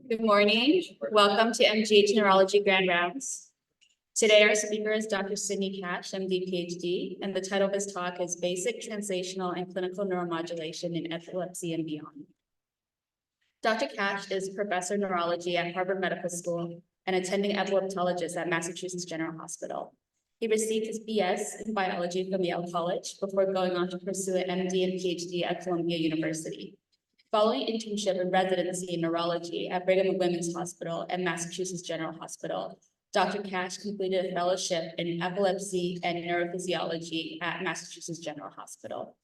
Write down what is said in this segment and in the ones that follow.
Good morning. Welcome to MGH Neurology Grand Rounds. Today, our speaker is Dr. Sydney Cash, MD, PhD, and the title of his talk is Basic Translational and Clinical Neuromodulation in Epilepsy and Beyond. Dr. Cash is Professor of Neurology at Harvard Medical School and attending epileptologist at Massachusetts General Hospital. He received his BS in biology from Yale College before going on to pursue an MD and PhD at Columbia University. Following internship and residency in neurology at Brigham and Women's Hospital and Massachusetts General Hospital, Dr. Cash completed a fellowship in epilepsy and neurophysiology at Massachusetts General Hospital.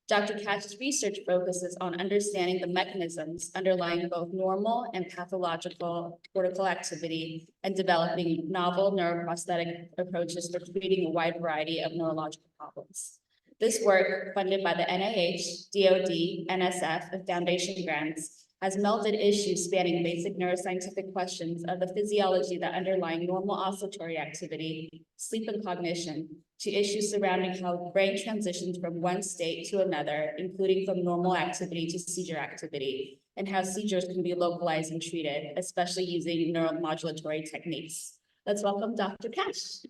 Dr. Cash's research focuses on understanding the mechanisms underlying both normal and pathological cortical activity and developing novel neuroprosthetic approaches for treating a wide variety of neurological problems. This work, funded by the NIH, DoD, NSF, and Foundation grants, has melded issues spanning basic neuroscientific questions of the physiology that underlying normal oscillatory activity, sleep and cognition, to issues surrounding how brain transitions from one state to another, including from normal activity to seizure activity, and how seizures can be localized and treated, especially using neuromodulatory techniques. Let's welcome Dr. Cash.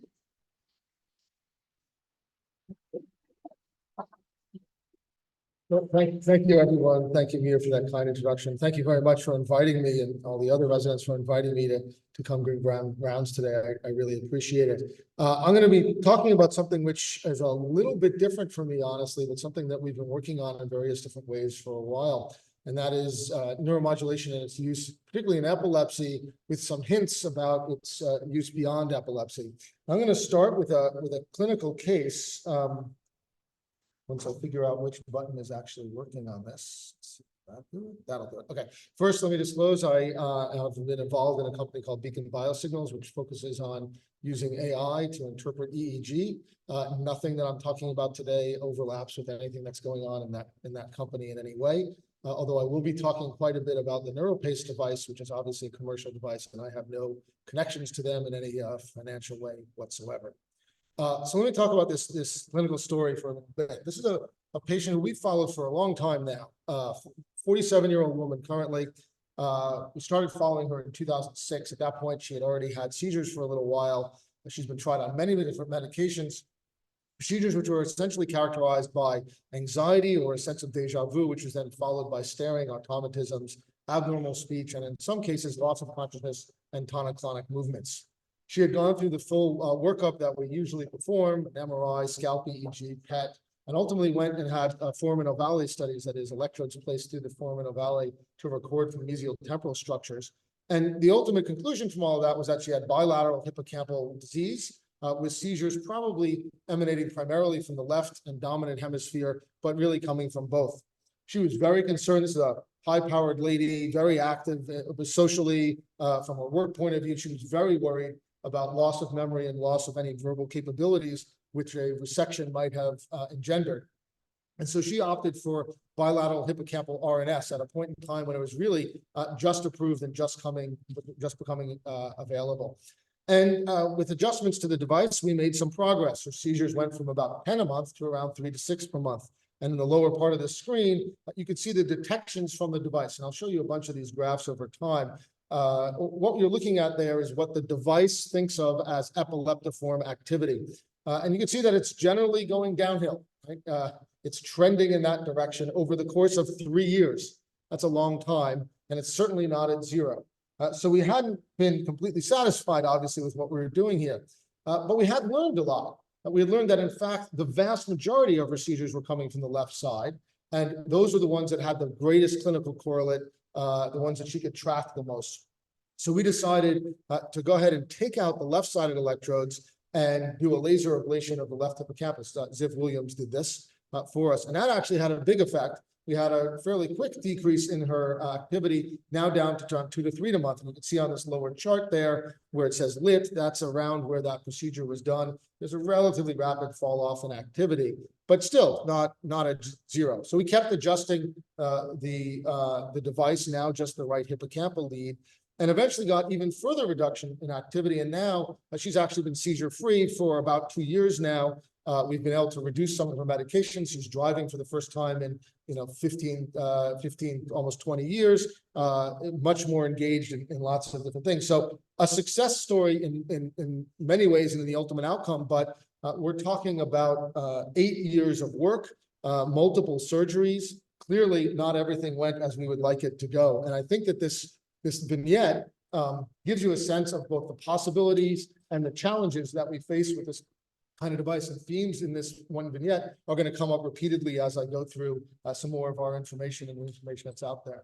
Well, thank you, everyone. Thank you, Mia, for that kind introduction. Thank you very much for inviting me and all the other residents for inviting me to come to Grand Rounds today. I really appreciate it. I'm going to be talking about something which is a little bit different for me, honestly, but something that we've been working on in various different ways for a while, and that is neuromodulation and its use, particularly in epilepsy, with some hints about its use beyond epilepsy. I'm going to start with a clinical case. Once I figure out which button is actually working on this. That'll do it. Okay. First, let me disclose I have been involved in a company called Beacon Biosignals, which focuses on using AI to interpret EEG. Nothing that I'm talking about today overlaps with anything that's going on in that company in any way. Although I will be talking quite a bit about the NeuroPace device, which is obviously a commercial device, and I have no connections to them in any financial way whatsoever. So let me talk about this clinical story for a little bit. This is a patient who we've followed for a long time now, 47-year-old woman currently. We started following her in 2006. At that point, she had already had seizures for a little while. She's been tried on many different medications, procedures which were essentially characterized by anxiety or a sense of deja vu, which was then followed by staring, automatisms, abnormal speech, and in some cases, loss of consciousness and tonic-clonic movements. She had gone through the full workup that we usually perform, MRI, scalp EEG, PET, and ultimately went and had foramen ovale studies, that is, electrodes placed through the foramen ovale to record from mesial temporal structures. And the ultimate conclusion from all of that was that she had bilateral hippocampal disease with seizures probably emanating primarily from the left and dominant hemisphere, but really coming from both. She was very concerned. This is a high-powered lady, very active socially. From her work point of view, she was very worried about loss of memory and loss of any verbal capabilities, which a resection might have engendered. And so she opted for bilateral hippocampal RNS at a point in time when it was really just approved and just becoming available. And with adjustments to the device, we made some progress. Her seizures went from about 10 a month to around 3 to 6 per month. And in the lower part of the screen, you can see the detections from the device. And I'll show you a bunch of these graphs over time. What you're looking at there is what the device thinks of as epileptiform activity. And you can see that it's generally going downhill. Right? It's trending in that direction over the course of 3 years. That's a long time, and it's certainly not at zero. So we hadn't been completely satisfied, obviously, with what we were doing here. But we had learned a lot. We had learned that, in fact, the vast majority of her seizures were coming from the left side. And those are the ones that had the greatest clinical correlate, the ones that she could track the most. So we decided to go ahead and take out the left-sided electrodes and do a laser ablation of the left hippocampus. Ziv Williams did this for us. And that actually had a big effect. We had a fairly quick decrease in her activity, now down to around 2 to 3 a month. And you can see on this lower chart there where it says lit, that's around where that procedure was done. There's a relatively rapid fall off in activity, but still not at zero. So we kept adjusting the device, now just the right hippocampal lead, and eventually got even further reduction in activity. And now she's actually been seizure free for about 2 years now. We've been able to reduce some of her medications. She's driving for the first time in 15, almost 20 years, much more engaged in lots of different things. So a success story in many ways and in the ultimate outcome, but we're talking about 8 years of work, multiple surgeries. Clearly, not everything went as we would like it to go. And I think that this vignette gives you a sense of both the possibilities and the challenges that we face with this kind of device. And themes in this one vignette are going to come up repeatedly as I go through some more of our information and the information that's out there.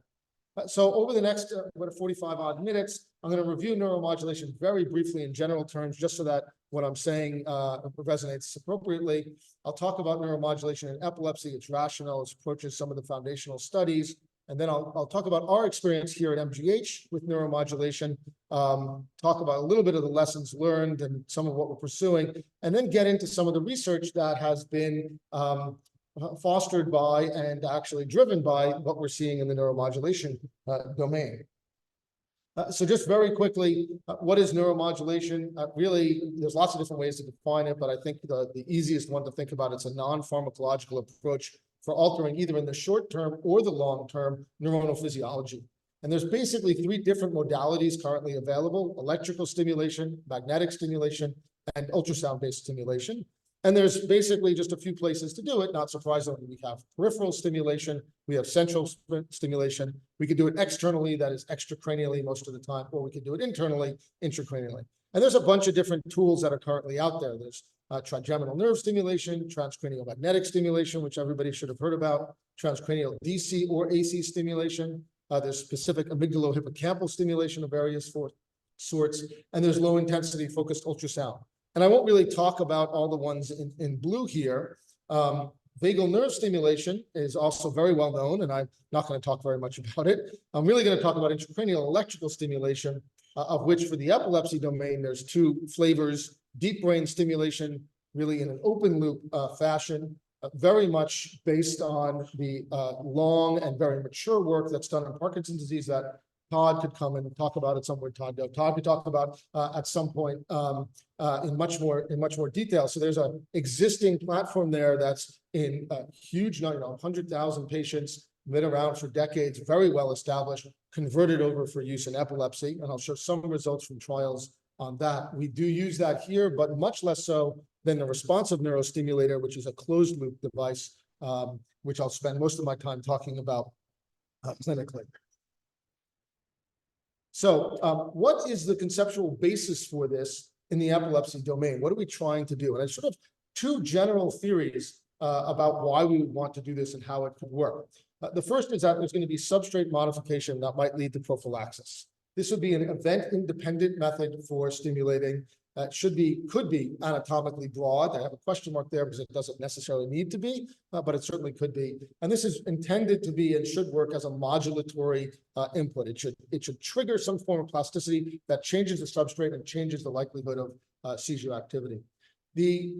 So over the next 45 odd minutes, I'm going to review neuromodulation very briefly in general terms, just so that what I'm saying resonates appropriately. I'll talk about neuromodulation in epilepsy, its rationale, its approaches, some of the foundational studies, and then I'll talk about our experience here at MGH with neuromodulation, talk about a little bit of the lessons learned and some of what we're pursuing, and then get into some of the research that has been fostered by and actually driven by what we're seeing in the neuromodulation domain. So just very quickly, what is neuromodulation? Really, there's lots of different ways to define it, but I think the easiest one to think about, it's a non-pharmacological approach for altering either in the short term or the long term neuronal physiology. And there's basically 3 different modalities currently available: electrical stimulation, magnetic stimulation, and ultrasound-based stimulation. And there's basically just a few places to do it. Not surprisingly, we have peripheral stimulation, we have central stimulation. We could do it externally, that is extracranially most of the time, or we could do it internally, intracranially. And there's a bunch of different tools that are currently out there. There's trigeminal nerve stimulation, transcranial magnetic stimulation, which everybody should have heard about, transcranial DC or AC stimulation. There's specific amygdalo-hippocampal stimulation of various sorts, and there's low-intensity focused ultrasound. And I won't really talk about all the ones in blue here. Vagal nerve stimulation is also very well known, and I'm not going to talk very much about it. I'm really going to talk about intracranial electrical stimulation, of which for the epilepsy domain, there's 2 flavors: deep brain stimulation, really in an open loop fashion, very much based on the long and very mature work that's done in Parkinson's disease that Todd could come and talk about at some point. Todd could talk about at some point in much more detail. So there's an existing platform there that's in a huge number, 100,000 patients, been around for decades, very well established, converted over for use in epilepsy, and I'll show some results from trials on that. We do use that here, but much less so than the responsive neurostimulator, which is a closed loop device, which I'll spend most of my time talking about clinically. So what is the conceptual basis for this in the epilepsy domain? What are we trying to do? And there's sort of 2 general theories about why we would want to do this and how it could work. The first is that there's going to be substrate modification that might lead to prophylaxis. This would be an event-independent method for stimulating. Could be anatomically broad. I have a question mark there because it doesn't necessarily need to be, but it certainly could be. And this is intended to be and should work as a modulatory input. It should trigger some form of plasticity that changes the substrate and changes the likelihood of seizure activity. The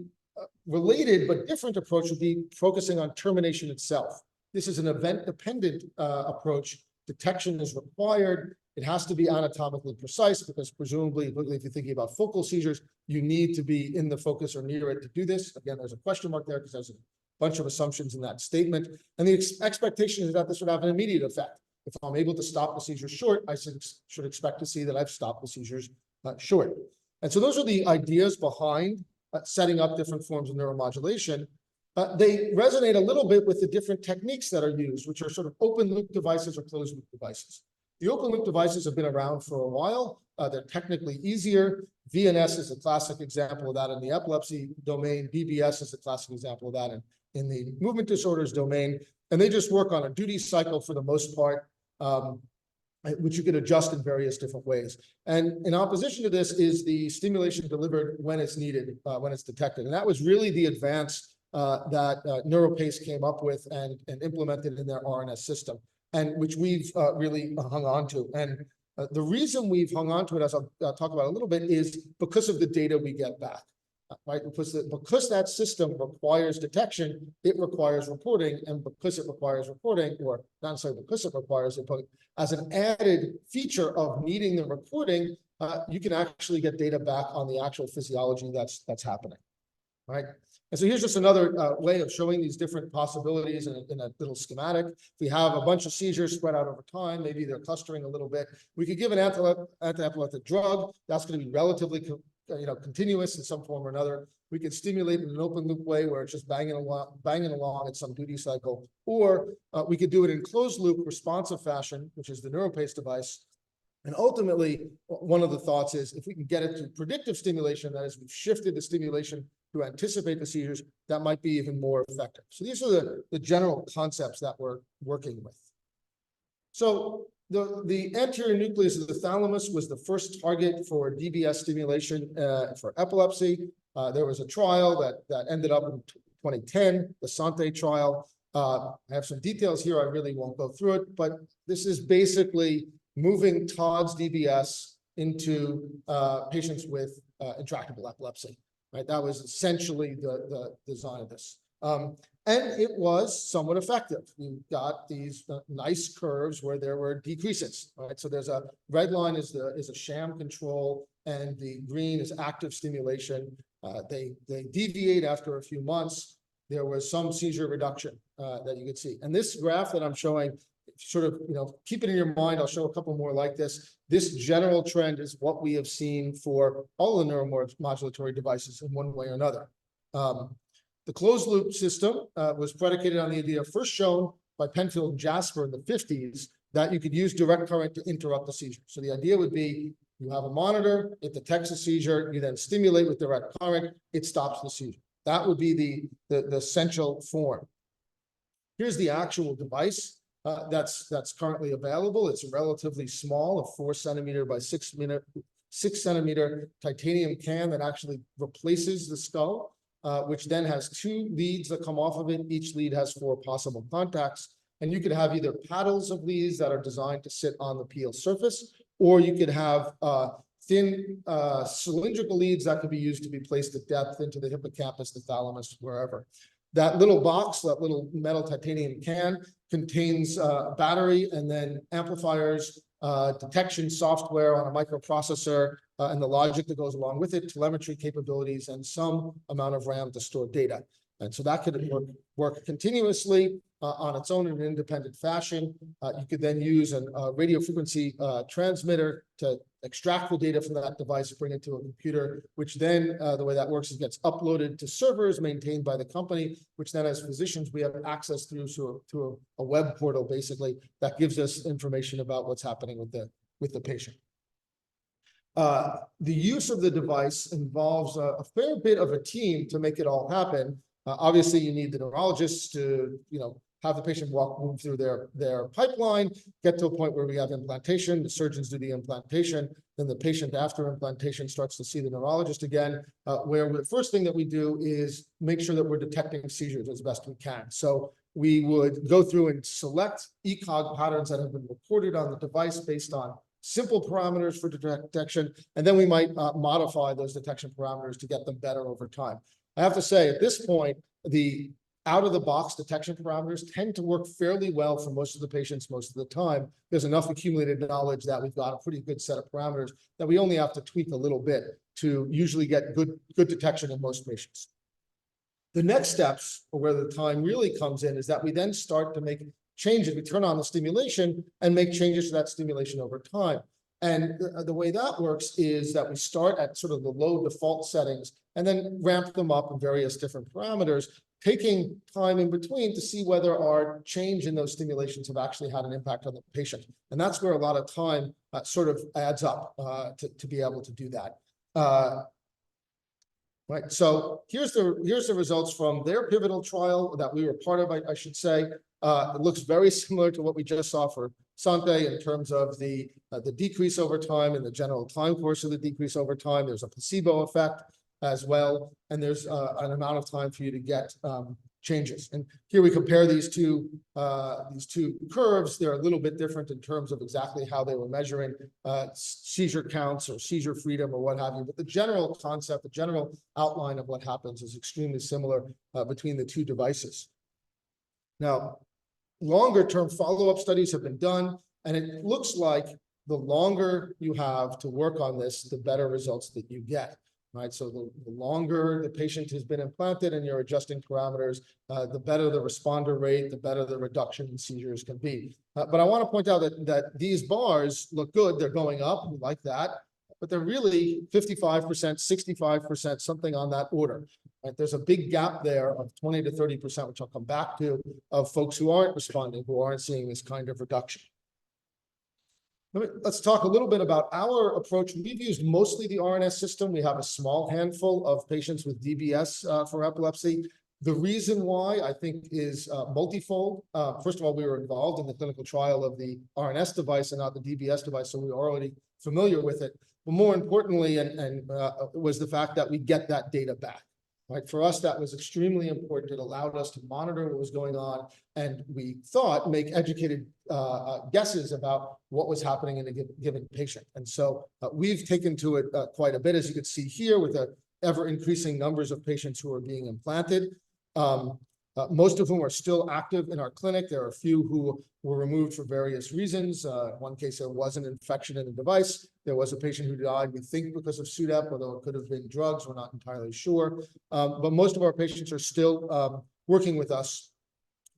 related but different approach would be focusing on termination itself. This is an event-dependent approach. Detection is required. It has to be anatomically precise because presumably, if you're thinking about focal seizures, you need to be in the focus or near it to do this. Again, there's a question mark there because there's a bunch of assumptions in that statement. And the expectation is that this would have an immediate effect. If I'm able to stop the seizures short, I should expect to see that I've stopped the seizures short. And so those are the ideas behind setting up different forms of neuromodulation. They resonate a little bit with the different techniques that are used, which are sort of open loop devices or closed loop devices. The open loop devices have been around for a while. They're technically easier. VNS is a classic example of that in the epilepsy domain. BBS is a classic example of that in the movement disorders domain. And they just work on a duty cycle for the most part, which you can adjust in various different ways. And in opposition to this is the stimulation delivered when it's needed, when it's detected. And that was really the advance that NeuroPace came up with and implemented in their RNS system, and which we've really hung on to. And the reason we've hung on to it, as I'll talk about a little bit, is because of the data we get back, right? Because that system requires detection, it requires reporting, and because it requires reporting, or not necessarily because it requires reporting, as an added feature of needing the reporting, you can actually get data back on the actual physiology that's happening, right? And so here's just another way of showing these different possibilities in a little schematic. If we have a bunch of seizures spread out over time, maybe they're clustering a little bit. We could give an anti-epileptic drug. That's going to be relatively continuous in some form or another. We could stimulate in an open loop way where it's just banging along at some duty cycle, or we could do it in closed loop responsive fashion, which is the NeuroPace device. And ultimately, one of the thoughts is if we can get it to predictive stimulation, that is, we've shifted the stimulation to anticipate the seizures, that might be even more effective. So these are the general concepts that we're working with. So the anterior nucleus of the thalamus was the first target for DBS stimulation for epilepsy. There was a trial that ended up in 2010, the Sante trial. I have some details here. I really won't go through it, but this is basically moving Todd's DBS into patients with intractable epilepsy. Right, that was essentially the design of this. And it was somewhat effective. You got these nice curves where there were decreases. Right, so there's a red line is a sham control, and the green is active stimulation. They deviate after a few months. There was some seizure reduction that you could see. And this graph that I'm showing, sort of, keep it in your mind. I'll show a couple more like this. This general trend is what we have seen for all the neuromodulatory devices in one way or another. The closed loop system was predicated on the idea first shown by Penfield and Jasper in the 50s that you could use direct current to interrupt the seizure. So the idea would be you have a monitor, it detects a seizure, you then stimulate with direct current, it stops the seizure. That would be the essential form. Here's the actual device. That's currently available. It's relatively small, a 4 centimeter by 6 centimeter titanium can that actually replaces the skull, which then has 2 leads that come off of it. Each lead has 4 possible contacts, and you could have either paddles of leads that are designed to sit on the PL surface, or you could have thin cylindrical leads that could be used to be placed at depth into the hippocampus, the thalamus, wherever. That little box, that little metal titanium can, contains a battery and then amplifiers, detection software on a microprocessor, and the logic that goes along with it, telemetry capabilities, and some amount of RAM to store data. And so that could work continuously on its own in an independent fashion. You could then use a radio frequency transmitter to extract the data from that device, bring it to a computer, which then the way that works is it gets uploaded to servers maintained by the company, which then as physicians, we have access through to a web portal, basically, that gives us information about what's happening with the patient. The use of the device involves a fair bit of a team to make it all happen. Obviously, you need the neurologists to, have the patient move through their pipeline, get to a point where we have implantation, the surgeons do the implantation, then the patient after implantation starts to see the neurologist again, where the first thing that we do is make sure that we're detecting seizures as best we can. So we would go through and select ECOG patterns that have been recorded on the device based on simple parameters for detection, and then we might modify those detection parameters to get them better over time. I have to say, at this point, the out-of-the-box detection parameters tend to work fairly well for most of the patients most of the time. There's enough accumulated knowledge that we've got a pretty good set of parameters that we only have to tweak a little bit to usually get good detection in most patients. The next steps, or where the time really comes in, is that we then start to make changes. We turn on the stimulation and make changes to that stimulation over time. And the way that works is that we start at sort of the low default settings and then ramp them up in various different parameters, taking time in between to see whether our change in those stimulations have actually had an impact on the patient. And that's where a lot of time sort of adds up to be able to do that. Right. So here's the results from their pivotal trial that we were part of, I should say. It looks very similar to what we just saw for Sante in terms of the decrease over time and the general time course of the decrease over time. There's a placebo effect as well, and there's an amount of time for you to get changes. And here we compare these two curves. They're a little bit different in terms of exactly how they were measuring seizure counts or seizure freedom or what have you. But the general concept, the general outline of what happens is extremely similar between the two devices. Now, longer-term follow-up studies have been done, and it looks like the longer you have to work on this, the better results that you get. right? So the longer the patient has been implanted and you're adjusting parameters, the better the responder rate, the better the reduction in seizures can be. But I want to point out that these bars look good. They're going up. We like that. But they're really 55%, 65%, something on that order. Right? There's a big gap there of 20 to 30%, which I'll come back to, of folks who aren't responding, who aren't seeing this kind of reduction. Let's talk a little bit about our approach. We've used mostly the RNS system. We have a small handful of patients with DBS for epilepsy. The reason why, I think, is multifold. First of all, we were involved in the clinical trial of the RNS device and not the DBS device, so we were already familiar with it. But more importantly, was the fact that we get that data back. Right? For us, that was extremely important. It allowed us to monitor what was going on, and we thought make educated guesses about what was happening in a given patient. And so we've taken to it quite a bit, as you can see here, with the ever-increasing numbers of patients who are being implanted. Most of whom are still active in our clinic. There are a few who were removed for various reasons. In one case, there was an infection in the device. There was a patient who died, we think, because of SUDEP, although it could have been drugs. We're not entirely sure. But most of our patients are still working with us.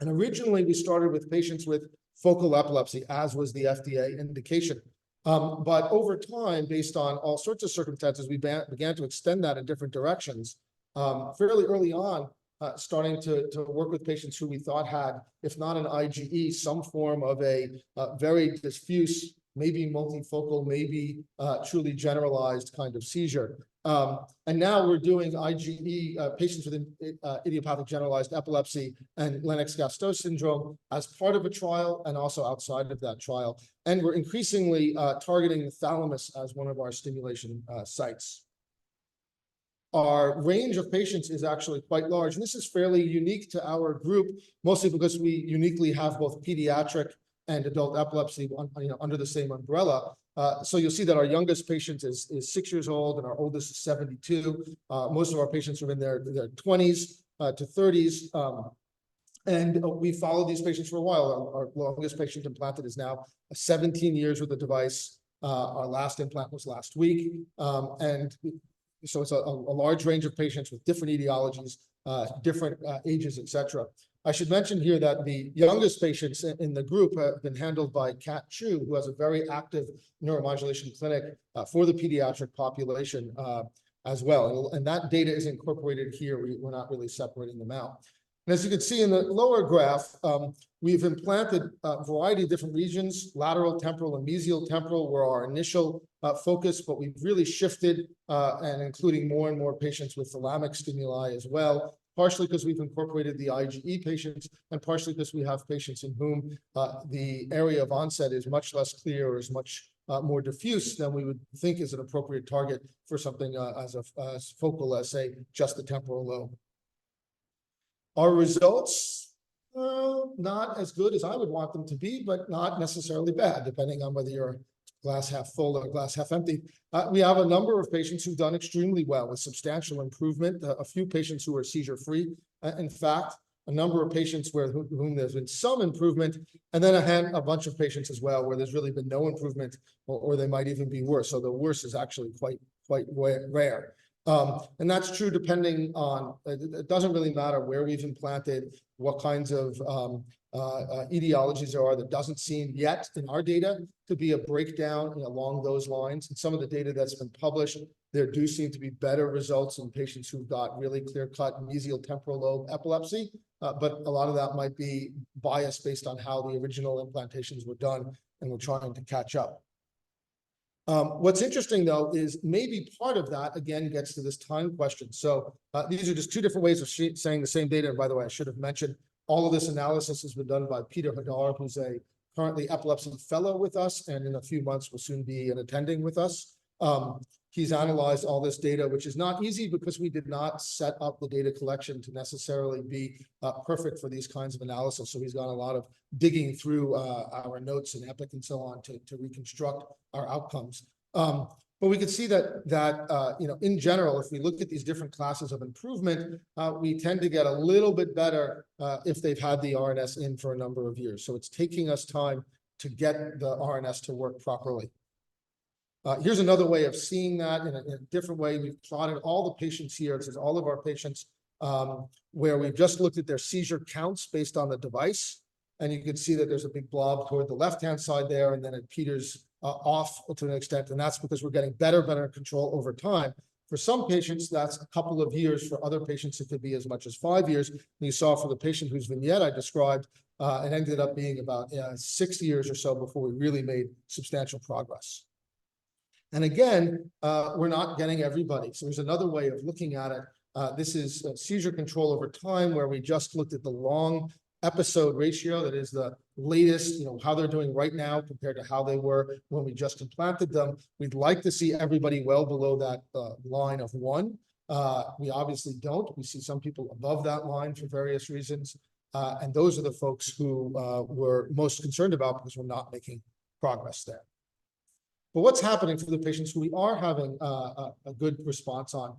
And originally, we started with patients with focal epilepsy, as was the FDA indication. But over time, based on all sorts of circumstances, we began to extend that in different directions. Fairly early on, starting to work with patients who we thought had, if not an IGE, some form of a very diffuse, maybe multifocal, maybe truly generalized kind of seizure. And now we're doing IGE patients with idiopathic generalized epilepsy and Lennox-Gastaut syndrome as part of a trial and also outside of that trial. And we're increasingly targeting the thalamus as one of our stimulation sites. Our range of patients is actually quite large, and this is fairly unique to our group, mostly because we uniquely have both pediatric and adult epilepsy under the same umbrella. So you'll see that our youngest patient is 6 years old, and our oldest is 72. Most of our patients are in their 20s to 30s. And we followed these patients for a while. Our longest patient implanted is now 17 years with the device. Our last implant was last week. And so it's a large range of patients with different etiologies, different ages, et cetera. I should mention here that the youngest patients in the group have been handled by Kat Chu, who has a very active neuromodulation clinic for the pediatric population as well. And that data is incorporated here. We're not really separating them out. And as you can see in the lower graph, we've implanted a variety of different regions. Lateral temporal and mesial temporal were our initial focus, but we've really shifted and including more and more patients with thalamic stimuli as well, partially because we've incorporated the IGE patients and partially because we have patients in whom the area of onset is much less clear or is much more diffuse than we would think is an appropriate target for something as focal as, say, just the temporal lobe. Our results, not as good as I would want them to be, but not necessarily bad, depending on whether you're glass half full or glass half empty. We have a number of patients who've done extremely well with substantial improvement, a few patients who are seizure-free. In fact, a number of patients whom there's been some improvement, and then a bunch of patients as well where there's really been no improvement, or they might even be worse. So the worst is actually quite rare. And that's true depending on, it doesn't really matter where we've implanted, what kinds of etiologies there are. That doesn't seem yet in our data to be a breakdown along those lines. And some of the data that's been published, there do seem to be better results in patients who've got really clear-cut mesial temporal lobe epilepsy. But a lot of that might be biased based on how the original implantations were done, and we're trying to catch up. What's interesting, though, is maybe part of that, again, gets to this time question. So these are just two different ways of saying the same data. And by the way, I should have mentioned, all of this analysis has been done by Peter Hadar, who's a currently epilepsy fellow with us, and in a few months will soon be an attending with us. He's analyzed all this data, which is not easy because we did not set up the data collection to necessarily be perfect for these kinds of analysis. So he's got a lot of digging through our notes and Epic and so on to reconstruct our outcomes. But we can see that in general, if we look at these different classes of improvement, we tend to get a little bit better if they've had the RNS in for a number of years. So it's taking us time to get the RNS to work properly. Here's another way of seeing that in a different way. We've plotted all the patients here. This is all of our patients where we've just looked at their seizure counts based on the device. And you can see that there's a big blob toward the left-hand side there, and then it peters off to an extent. And that's because we're getting better control over time. For some patients, that's a couple of years. For other patients, it could be as much as 5 years. And you saw for the patient whose vignette I described, it ended up being about 6 years or so before we really made substantial progress. And again, we're not getting everybody. So there's another way of looking at it. This is seizure control over time, where we just looked at the long episode ratio. That is the latest, how they're doing right now compared to how they were when we just implanted them. We'd like to see everybody well below that line of 1. We obviously don't. We see some people above that line for various reasons. And those are the folks who we're most concerned about because we're not making progress there. But what's happening for the patients who we are having a good response on?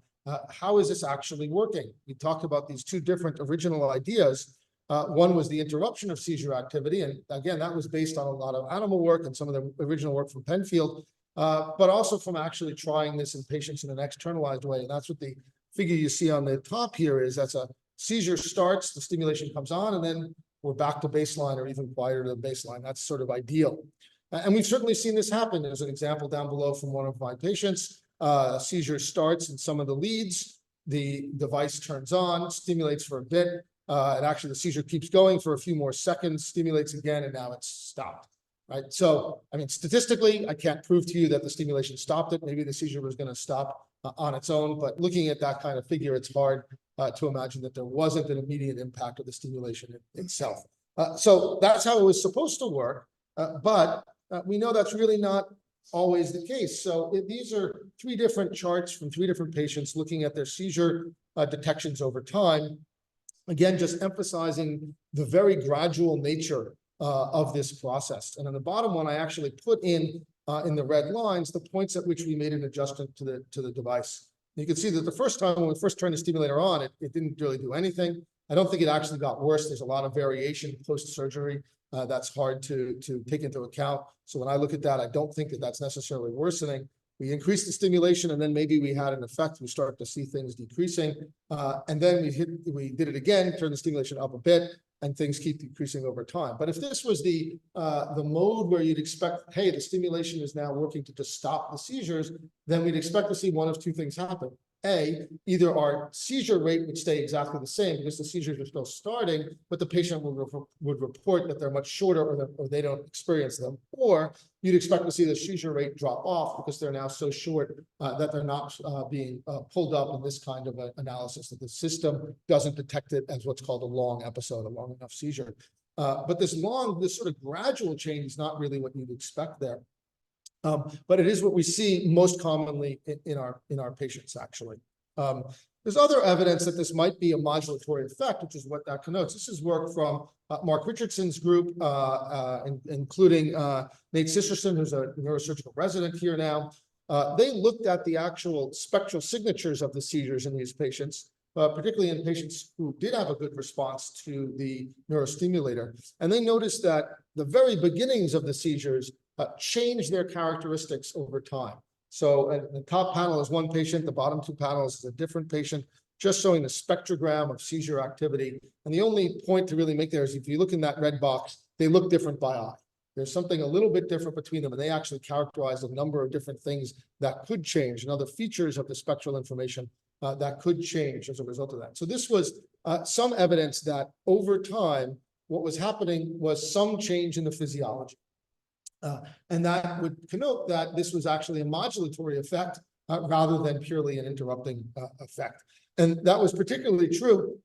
How is this actually working? We talked about these 2 different original ideas. One was the interruption of seizure activity. And again, that was based on a lot of animal work and some of the original work from Penfield, but also from actually trying this in patients in an externalized way. And that's what the figure you see on the top here is. That's a seizure starts, the stimulation comes on, and then we're back to baseline or even quieter than baseline. That's sort of ideal. And we've certainly seen this happen. There's an example down below from one of my patients. Seizure starts in some of the leads. The device turns on, stimulates for a bit. And actually the seizure keeps going for a few more seconds, stimulates again, and now it's stopped, right? So, I mean, statistically, I can't prove to you that the stimulation stopped it. Maybe the seizure was going to stop on its own, but looking at that kind of figure, it's hard to imagine that there wasn't an immediate impact of the stimulation itself. So that's how it was supposed to work, but we know that's really not always the case. So these are 3 different charts from 3 different patients looking at their seizure detections over time. Again, just emphasizing the very gradual nature of this process. And on the bottom one, I actually put in the red lines the points at which we made an adjustment to the device. You can see that the first time when we first turned the stimulator on, it didn't really do anything. I don't think it actually got worse. There's a lot of variation post-surgery. That's hard to take into account. So when I look at that, I don't think that that's necessarily worsening. We increased the stimulation, and then maybe we had an effect. We start to see things decreasing, and then we did it again, turned the stimulation up a bit, and things keep decreasing over time. But if this was the mode where you'd expect, hey, the stimulation is now working to just stop the seizures, then we'd expect to see one of 2 things happen. A, either our seizure rate would stay exactly the same because the seizures are still starting, but the patient would report that they're much shorter or they don't experience them. Or you'd expect to see the seizure rate drop off because they're now so short that they're not being pulled up in this kind of analysis, that the system doesn't detect it as what's called a long episode, a long enough seizure. But this sort of gradual change is not really what you'd expect there. But it is what we see most commonly in our patients, actually. There's other evidence that this might be a modulatory effect, which is what that connotes. This is work from Mark Richardson's group, including Nate Sisterson, who's a neurosurgical resident here now. They looked at the actual spectral signatures of the seizures in these patients, particularly in patients who did have a good response to the neurostimulator. And they noticed that the very beginnings of the seizures change their characteristics over time. So the top panel is one patient, the bottom 2 panels is a different patient, just showing the spectrogram of seizure activity. And the only point to really make there is if you look in that red box, they look different by eye. There's something a little bit different between them, and they actually characterize a number of different things that could change and other features of the spectral information that could change as a result of that. So this was some evidence that over time, what was happening was some change in the physiology. And that would connote that this was actually a modulatory effect rather than purely an interrupting effect. And that was particularly true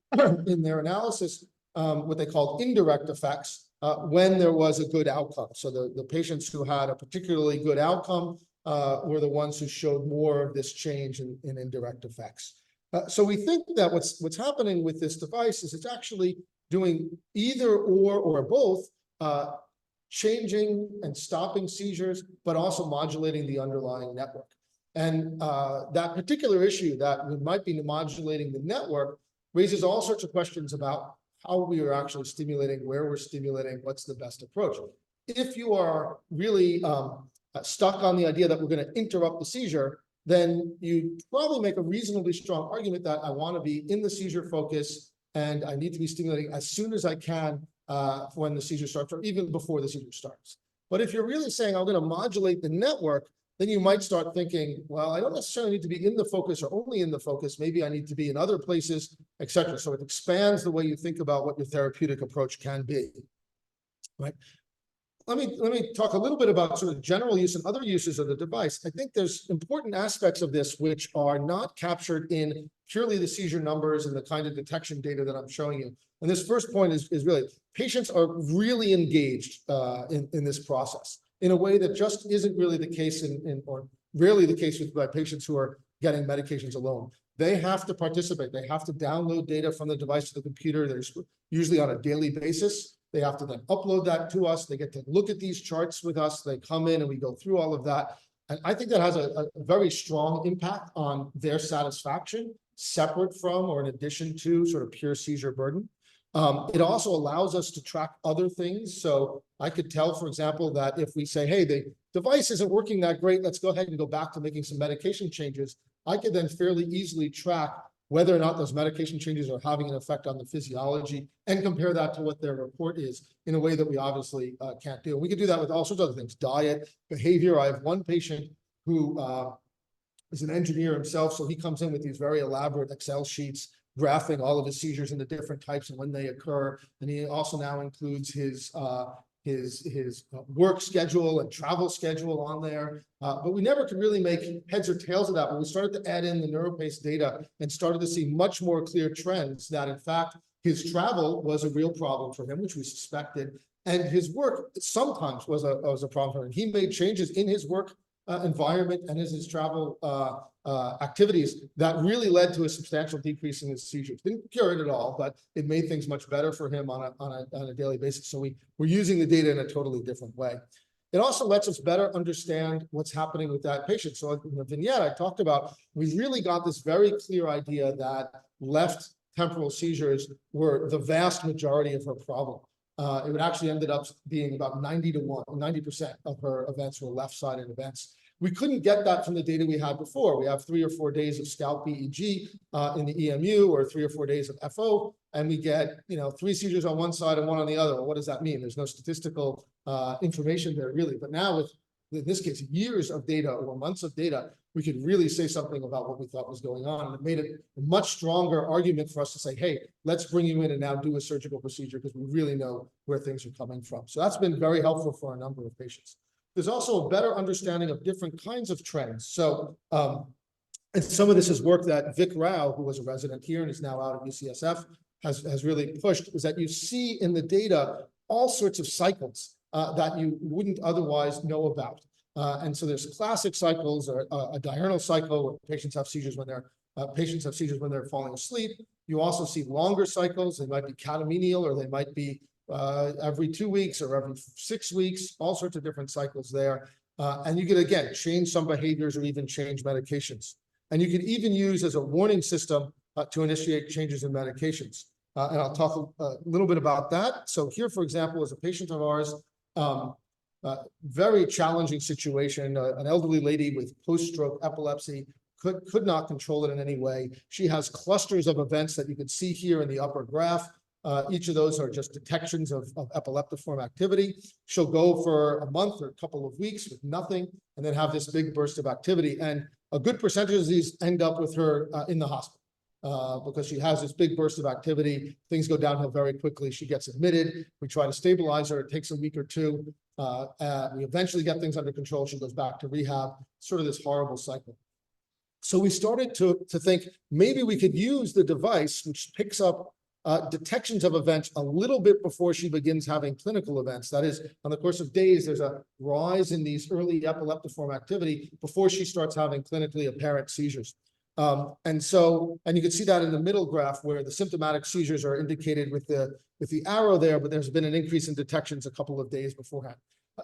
in their analysis, what they called indirect effects, when there was a good outcome. So the patients who had a particularly good outcome were the ones who showed more of this change in indirect effects. So we think that what's happening with this device is it's actually doing either or both, changing and stopping seizures, but also modulating the underlying network. And that particular issue that we might be modulating the network raises all sorts of questions about how we are actually stimulating, where we're stimulating, what's the best approach. If you are really stuck on the idea that we're going to interrupt the seizure, then you probably make a reasonably strong argument that I want to be in the seizure focus and I need to be stimulating as soon as I can when the seizure starts, or even before the seizure starts. But if you're really saying I'm going to modulate the network, then you might start thinking, well, I don't necessarily need to be in the focus or only in the focus. Maybe I need to be in other places, etc. So it expands the way you think about what your therapeutic approach can be, right? Let me talk a little bit about sort of general use and other uses of the device. I think there's important aspects of this which are not captured in purely the seizure numbers and the kind of detection data that I'm showing you. And this first point is really patients are really engaged in this process in a way that just isn't really the case or rarely the case with by patients who are getting medications alone. They have to participate. They have to download data from the device to the computer. There's usually on a daily basis. They have to then upload that to us. They get to look at these charts with us. They come in and we go through all of that. And I think that has a very strong impact on their satisfaction, separate from or in addition to sort of pure seizure burden. It also allows us to track other things. So I could tell, for example, that if we say, hey, the device isn't working that great, let's go ahead and go back to making some medication changes. I could then fairly easily track whether or not those medication changes are having an effect on the physiology and compare that to what their report is in a way that we obviously can't do. And we could do that with all sorts of other things, diet, behavior. I have one patient who is an engineer himself, so he comes in with these very elaborate Excel sheets, graphing all of his seizures into different types and when they occur. And he also now includes his work schedule and travel schedule on there. But we never could really make heads or tails of that. When we started to add in the NeuroPace data and started to see much more clear trends that in fact, his travel was a real problem for him, which we suspected. And his work sometimes was a problem for him. He made changes in his work environment and his travel activities that really led to a substantial decrease in his seizures. Didn't cure it at all, but it made things much better for him on a daily basis. So we're using the data in a totally different way. It also lets us better understand what's happening with that patient. So in the vignette I talked about, we really got this very clear idea that left temporal seizures were the vast majority of her problem. It would actually ended up being about 90% of her events were left-sided events. We couldn't get that from the data we had before. We have 3 or 4 days of scalp EEG in the EMU or 3 or 4 days of FO, and we get 3 seizures on one side and 1 on the other. Well, what does that mean? There's no statistical information there really. But now with, in this case, years of data or months of data, we could really say something about what we thought was going on. And it made it a much stronger argument for us to say, hey, let's bring you in and now do a surgical procedure because we really know where things are coming from. So that's been very helpful for a number of patients. There's also a better understanding of different kinds of trends. So, and some of this is work that Vic Rao, who was a resident here and is now out at UCSF, has really pushed, is that you see in the data all sorts of cycles that you wouldn't otherwise know about. And so there's classic cycles, or a diurnal cycle where patients have seizures when they're falling asleep. You also see longer cycles. They might be catamenial, or they might be every 2 weeks or every 6 weeks, all sorts of different cycles there. And you could, again, change some behaviors or even change medications. And you could even use as a warning system to initiate changes in medications. And I'll talk a little bit about that. So here, for example, is a patient of ours, very challenging situation, an elderly lady with post-stroke epilepsy, could not control it in any way. She has clusters of events that you can see here in the upper graph. Each of those are just detections of epileptiform activity. She'll go for a month or a couple of weeks with nothing, and then have this big burst of activity. And a good percentage of these end up with her in the hospital because she has this big burst of activity. Things go downhill very quickly. She gets admitted. We try to stabilize her. It takes a week or two. We eventually get things under control. She goes back to rehab, sort of this horrible cycle. So we started to think maybe we could use the device, which picks up detections of events a little bit before she begins having clinical events. That is, on the course of days, there's a rise in these early epileptiform activity before she starts having clinically apparent seizures. And you can see that in the middle graph where the symptomatic seizures are indicated with the arrow there, but there's been an increase in detections a couple of days beforehand.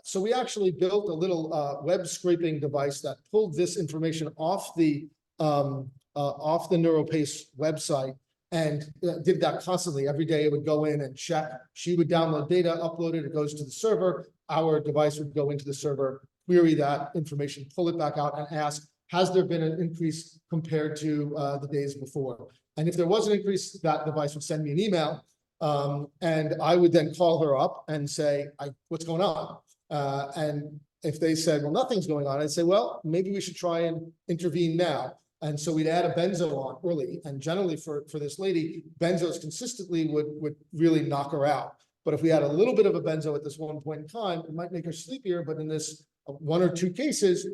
So we actually built a little web scraping device that pulled this information off the NeuroPace website and did that constantly. Every day it would go in and check. She would download data, upload it, it goes to the server. Our device would go into the server, query that information, pull it back out and ask, has there been an increase compared to the days before? And if there was an increase, that device would send me an email. And I would then call her up and say, what's going on? And if they said, well, nothing's going on, I'd say, well, maybe we should try and intervene now. And so we'd add a benzo on early. And generally for this lady, benzos consistently would really knock her out. But if we had a little bit of a benzo at this one point in time, it might make her sleepier. But in this 1 or 2 cases,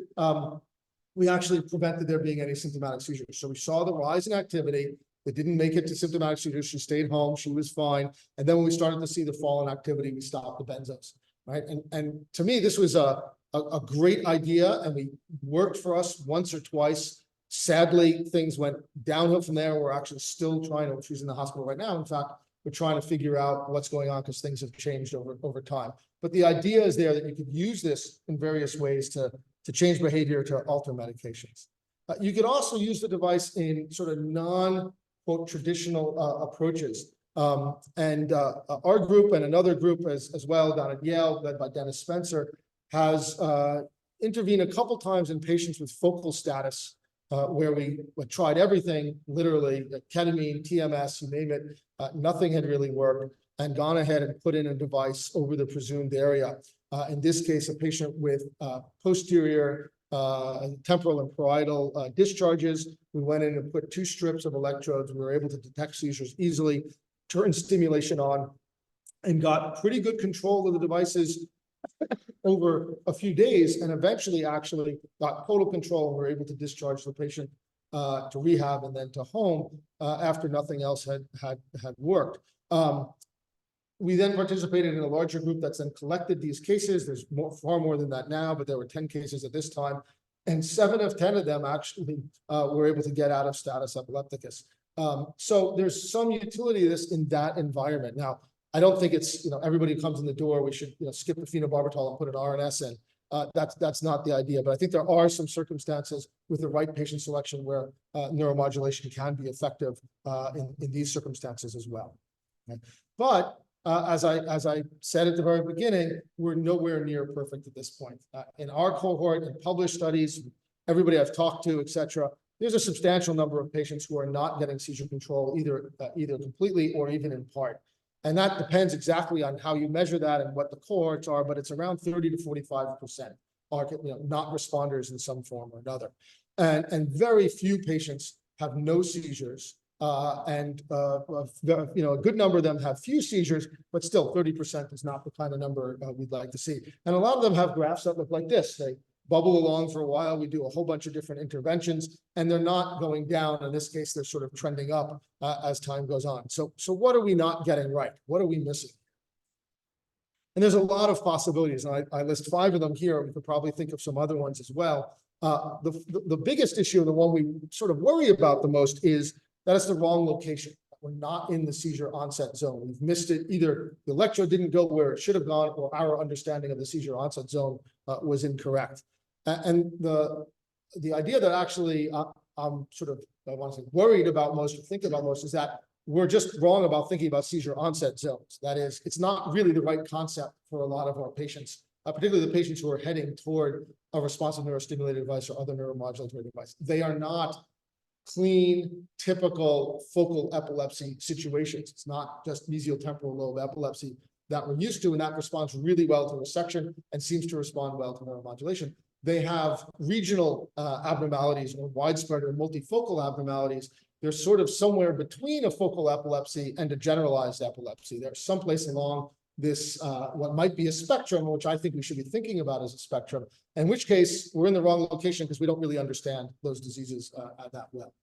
we actually prevented there being any symptomatic seizures. So we saw the rise in activity. It didn't make it to symptomatic seizures. She stayed home. She was fine. And then when we started to see the fall in activity, we stopped the benzos, right? And to me, this was a great idea, and we worked for us once or twice. Sadly, things went downhill from there. We're actually still trying to, she's in the hospital right now. In fact, we're trying to figure out what's going on because things have changed over time. But the idea is there that you could use this in various ways to change behavior, to alter medications. You could also use the device in sort of non-quote traditional approaches. Our group and another group as well down at Yale, led by Dennis Spencer, has intervened a couple times in patients with focal status, where we tried everything, literally ketamine, TMS, you name it, nothing had really worked, and gone ahead and put in a device over the presumed area. In this case, a patient with posterior temporal and parietal discharges. We went in and put 2 strips of electrodes. We were able to detect seizures easily, turn stimulation on, and got pretty good control of the devices over a few days, and eventually actually got total control and were able to discharge the patient to rehab and then to home after nothing else had worked. We then participated in a larger group that's then collected these cases. There's far more than that now, but there were 10 cases at this time. And 7 of 10 of them actually were able to get out of status epilepticus. So there's some utility of this in that environment. Now, I don't think it's, everybody who comes in the door, we should, skip the phenobarbital and put an RNS in. That's not the idea, but I think there are some circumstances with the right patient selection where neuromodulation can be effective in these circumstances as well. Okay. But as I said at the very beginning, we're nowhere near perfect at this point. In our cohort and published studies, everybody I've talked to, et cetera, there's a substantial number of patients who are not getting seizure control either completely or even in part. And that depends exactly on how you measure that and what the cohorts are, but it's around 30 to 45% are not responders in some form or another. And very few patients have no seizures. A good number of them have few seizures, but still 30% is not the kind of number we'd like to see. And a lot of them have graphs that look like this. They bubble along for a while. We do a whole bunch of different interventions, and they're not going down. In this case, they're sort of trending up as time goes on. So what are we not getting right? What are we missing? And there's a lot of possibilities, and I list 5 of them here. We could probably think of some other ones as well. The biggest issue, and the one we sort of worry about the most, is that it's the wrong location. We're not in the seizure onset zone. We've missed it. Either the electrode didn't go where it should have gone, or our understanding of the seizure onset zone was incorrect. And the idea that actually I'm sort of, I want to say, worried about most or think about most is that we're just wrong about thinking about seizure onset zones. That is, it's not really the right concept for a lot of our patients, particularly the patients who are heading toward a responsive neurostimulator device or other neuromodulatory device. They are not clean, typical focal epilepsy situations. It's not just mesial temporal lobe epilepsy that we're used to, and that responds really well to resection and seems to respond well to neuromodulation. They have regional abnormalities or widespread or multifocal abnormalities. They're sort of somewhere between a focal epilepsy and a generalized epilepsy. They're someplace along this, what might be a spectrum, which I think we should be thinking about as a spectrum, in which case we're in the wrong location because we don't really understand those diseases that well.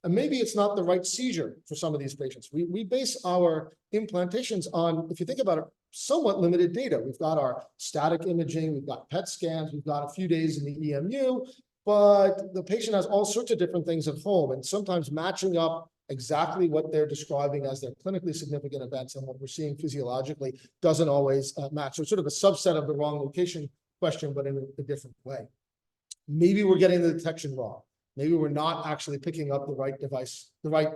And maybe it's not the right seizure for some of these patients. We base our implantations on, if you think about it, somewhat limited data. We've got our static imaging, we've got PET scans, we've got a few days in the EMU, but the patient has all sorts of different things at home, and sometimes matching up exactly what they're describing as their clinically significant events and what we're seeing physiologically doesn't always match. So it's sort of a subset of the wrong location question, but in a different way. Maybe we're getting the detection wrong. Maybe we're not actually picking up the right device, the right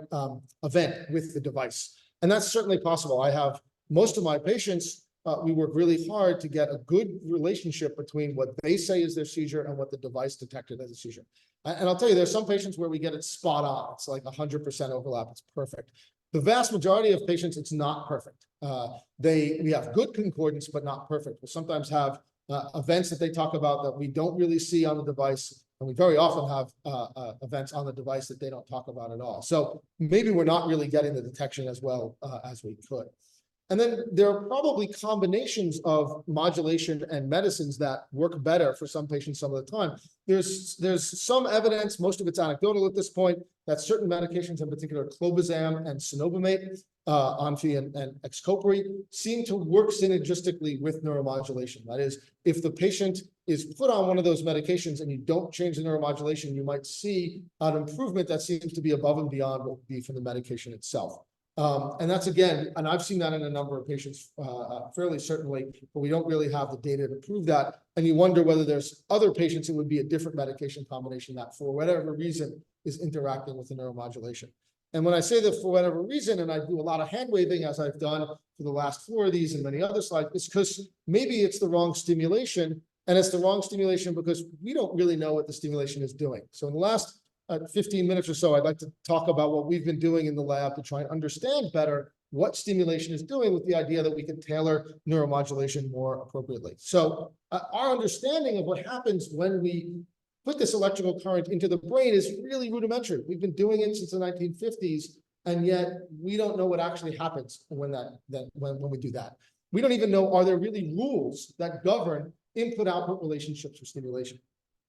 event with the device. And that's certainly possible. I have most of my patients we work really hard to get a good relationship between what they say is their seizure and what the device detected as a seizure. And I'll tell you, there's some patients where we get it spot on. It's like 100% overlap. It's perfect. The vast majority of patients, it's not perfect. We have good concordance, but not perfect. We sometimes have events that they talk about that we don't really see on the device. And we very often have events on the device that they don't talk about at all. So maybe we're not really getting the detection as well as we could. And then there are probably combinations of modulation and medicines that work better for some patients some of the time. There's some evidence, most of it's anecdotal at this point, that certain medications, in particular clobazam and cenobamate, Onfi and Xcopri, seem to work synergistically with neuromodulation. That is, if the patient is put on one of those medications and you don't change the neuromodulation, you might see an improvement that seems to be above and beyond what would be from the medication itself. And that's, again, and I've seen that in a number of patients fairly certainly, but we don't really have the data to prove that. And you wonder whether there's other patients it would be a different medication combination that for whatever reason is interacting with the neuromodulation. And when I say that for whatever reason, and I do a lot of hand waving as I've done for the last 4 of these and many other slides, it's because maybe it's the wrong stimulation, and it's the wrong stimulation because we don't really know what the stimulation is doing. So in the last 15 minutes or so, I'd like to talk about what we've been doing in the lab to try and understand better what stimulation is doing, with the idea that we can tailor neuromodulation more appropriately. So our understanding of what happens when we put this electrical current into the brain is really rudimentary. We've been doing it since the 1950s, and yet we don't know what actually happens when we do that. We don't even know, are there really rules that govern input-output relationships for stimulation?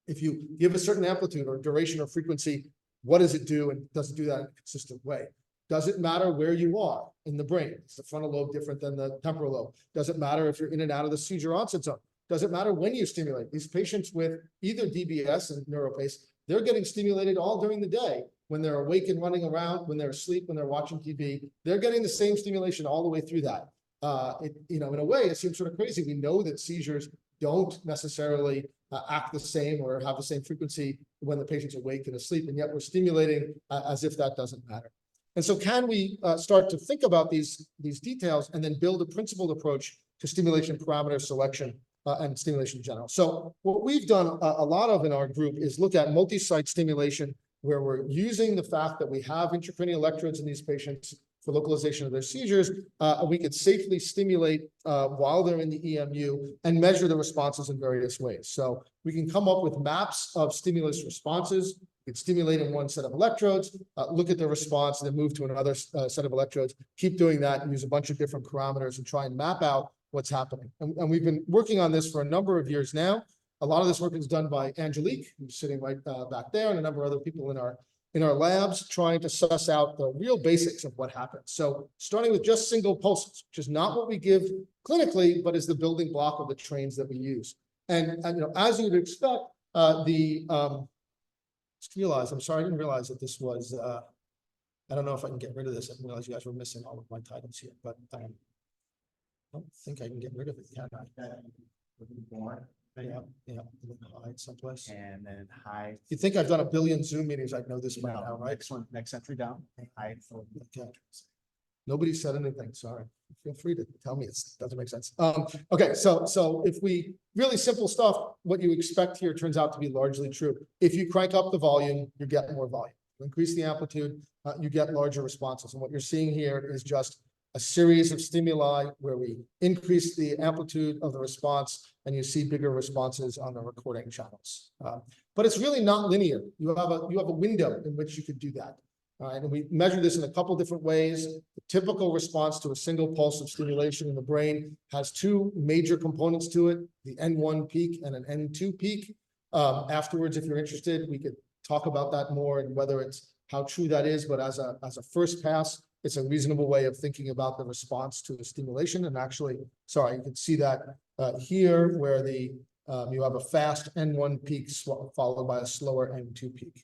If you give a certain amplitude or duration or frequency, what does it do, and does it do that in a consistent way? Does it matter where you are in the brain? Is the frontal lobe different than the temporal lobe? Does it matter if you're in and out of the seizure onset zone? Does it matter when you stimulate? These patients with either DBS and neuropace, they're getting stimulated all during the day. When they're awake and running around, when they're asleep, when they're watching TV, they're getting the same stimulation all the way through that. In a way, it seems sort of crazy. We know that seizures don't necessarily act the same or have the same frequency when the patient's awake and asleep, and yet we're stimulating as if that doesn't matter. And so can we start to think about these details and then build a principled approach to stimulation parameter selection and stimulation in general? So what we've done a lot of in our group is look at multi-site stimulation, where we're using the fact that we have intracranial electrodes in these patients for localization of their seizures. We could safely stimulate while they're in the EMU and measure the responses in various ways. So we can come up with maps of stimulus responses. We could stimulate in one set of electrodes, look at the response, and then move to another set of electrodes, keep doing that, and use a bunch of different parameters and try and map out what's happening. And we've been working on this for a number of years now. A lot of this work is done by Angelique, who's sitting right back there, and a number of other people in our labs trying to suss out the real basics of what happens. So starting with just single pulses, which is not what we give clinically, but is the building block of the trains that we use. And as you would expect, just realized, I'm sorry, I didn't realize that this was, I don't know if I can get rid of this. I didn't realize you guys were missing all of my titles here, but I don't think I can get rid of it, can I? Yeah, hide someplace. And then hide. You'd think I've done a billion Zoom meetings, I'd know this by No, now, right? next one, next entry down. Hide. Okay. Nobody said anything, sorry. Feel free to tell me it doesn't make sense. Okay, so if we, really simple stuff, what you expect here turns out to be largely true. If you crank up the volume, you get more volume. Increase the amplitude, you get larger responses. And what you're seeing here is just a series of stimuli where we increase the amplitude of the response, and you see bigger responses on the recording channels. But it's really not linear. You have a window in which you could do that. And we measure this in a couple different ways. The typical response to a single pulse of stimulation in the brain has 2 major components to it, the N1 peak and an N2 peak. Afterwards, if you're interested, we could talk about that more and whether it's how true that is, but as a first pass, it's a reasonable way of thinking about the response to a stimulation. And actually, sorry, you can see that here where you have a fast N1 peak followed by a slower N2 peak.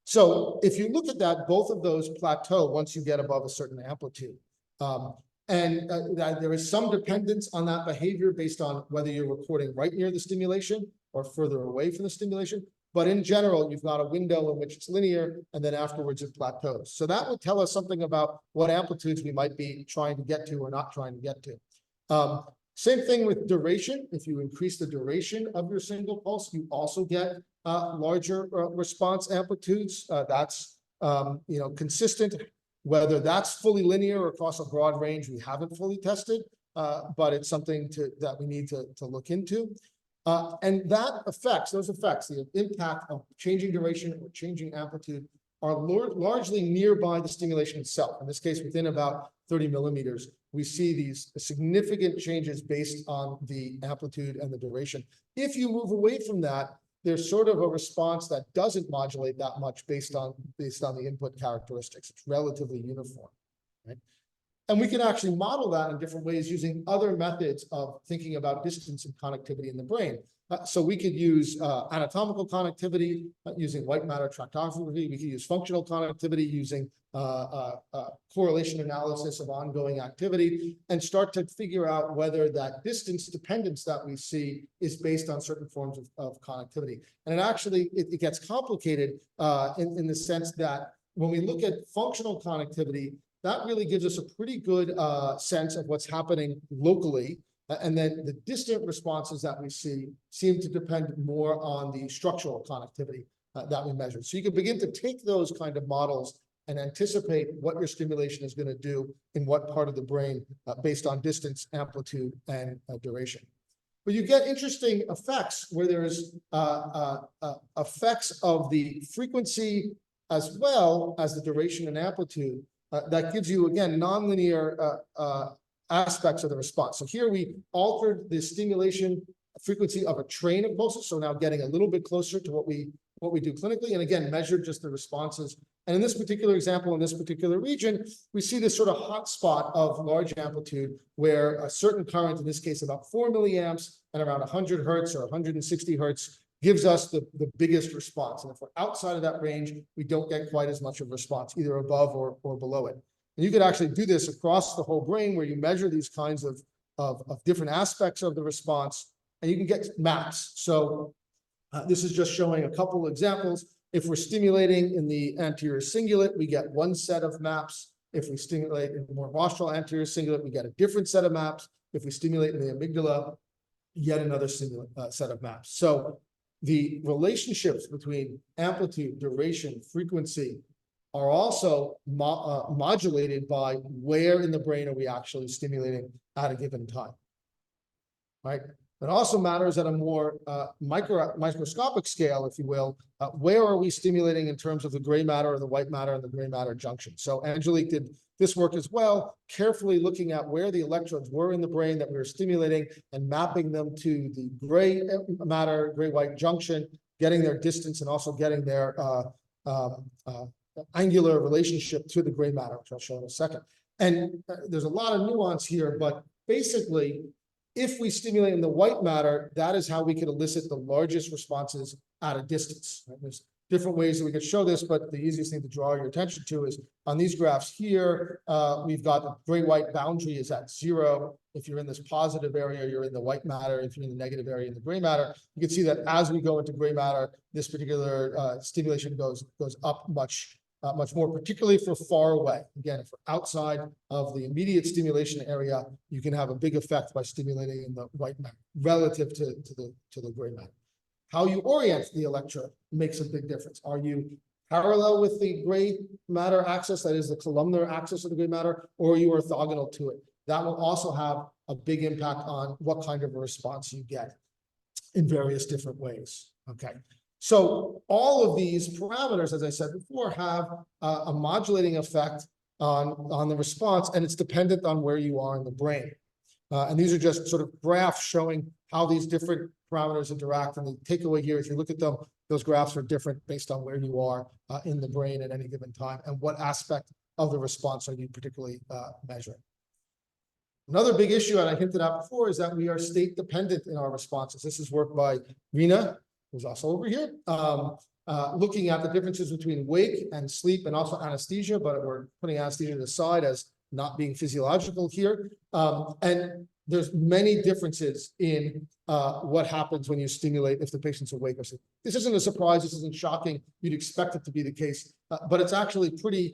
So if you look at that, both of those plateau once you get above a certain amplitude. There is some dependence on that behavior based on whether you're recording right near the stimulation or further away from the stimulation. But in general, you've got a window in which it's linear, and then afterwards it plateaus. So that would tell us something about what amplitudes we might be trying to get to or not trying to get to. Same thing with duration. If you increase the duration of your single pulse, you also get larger response amplitudes. That's consistent. Whether that's fully linear across a broad range, we haven't fully tested, but it's something that we need to look into. And those effects, the impact of changing duration or changing amplitude, are largely nearby the stimulation itself. In this case, within about 30 millimeters, we see these significant changes based on the amplitude and the duration. If you move away from that, there's sort of a response that doesn't modulate that much based on the input characteristics. It's relatively uniform, right? And we can actually model that in different ways using other methods of thinking about distance and connectivity in the brain. So we could use anatomical connectivity using white matter tractography. We could use functional connectivity using correlation analysis of ongoing activity, and start to figure out whether that distance dependence that we see is based on certain forms of connectivity. And it gets complicated in the sense that when we look at functional connectivity, that really gives us a pretty good sense of what's happening locally. And then the distant responses that we see seem to depend more on the structural connectivity that we measure. So you can begin to take those kind of models and anticipate what your stimulation is going to do in what part of the brain based on distance, amplitude, and duration. But you get interesting effects where there's effects of the frequency as well as the duration and amplitude that gives you, again, nonlinear aspects of the response. So here we altered the stimulation frequency of a train of pulses, so now getting a little bit closer to what we do clinically, and again, measured just the responses. And in this particular example, in this particular region, we see this sort of hot spot of large amplitude where a certain current, in this case about 4 milliamps and around 100 hertz or 160 hertz, gives us the biggest response. And if we're outside of that range, we don't get quite as much of a response, either above or below it. And you could actually do this across the whole brain where you measure these kinds of different aspects of the response, and you can get maps. So this is just showing a couple examples. If we're stimulating in the anterior cingulate, we get one set of maps. If we stimulate in the more rostral anterior cingulate, we get a different set of maps. If we stimulate in the amygdala, yet another set of maps. So the relationships between amplitude, duration, frequency are also modulated by where in the brain are we actually stimulating at a given time, right? It also matters at a more microscopic scale, if you will. Where are we stimulating in terms of the gray matter or the white matter and the gray matter junction? So Angelique did this work as well, carefully looking at where the electrodes were in the brain that we were stimulating and mapping them to the gray matter, gray-white junction, getting their distance and also getting their angular relationship to the gray matter, which I'll show in a second. And there's a lot of nuance here, but basically, if we stimulate in the white matter, that is how we could elicit the largest responses at a distance. Right? There's different ways that we could show this, but the easiest thing to draw your attention to is on these graphs here, we've got the gray-white boundary is at 0. If you're in this positive area, you're in the white matter. If you're in the negative area, in the gray matter. You can see that as we go into gray matter, this particular stimulation goes up much more, particularly for far away. Again, if we're outside of the immediate stimulation area, you can have a big effect by stimulating in the white matter relative to the gray matter. How you orient the electrode makes a big difference. Are you parallel with the gray matter axis, that is the columnar axis of the gray matter, or are you orthogonal to it? That will also have a big impact on what kind of a response you get in various different ways. Okay. So all of these parameters, as I said before, have a modulating effect on the response, and it's dependent on where you are in the brain. And these are just sort of graphs showing how these different parameters interact. And the takeaway here, if you look at them, those graphs are different based on where you are in the brain at any given time and what aspect of the response are you particularly measuring. Another big issue, and I hinted at before, is that we are state dependent in our responses. This is work by Rina, who's also over here, looking at the differences between wake and sleep and also anesthesia, but we're putting anesthesia aside as not being physiological here. And there's many differences in what happens when you stimulate if the patient's awake or sleep. This isn't a surprise, this isn't shocking. You'd expect it to be the case, but it's actually pretty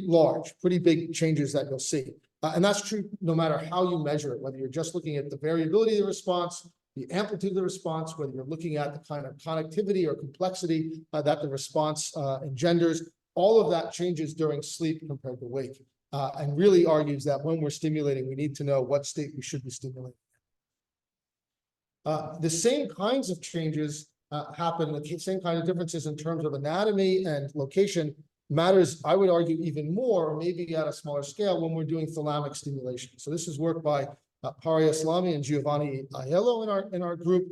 large, pretty big changes that you'll see. And that's true no matter how you measure it, whether you're just looking at the variability of the response, the amplitude of the response, whether you're looking at the kind of connectivity or complexity that the response engenders. All of that changes during sleep compared to wake, and really argues that when we're stimulating, we need to know what state we should be stimulating. The same kinds of changes happen, the same kind of differences in terms of anatomy and location matters, I would argue, even more, or maybe at a smaller scale, when we're doing thalamic stimulation. So this is work by Pari Aslami and Giovanni Aiello in our group.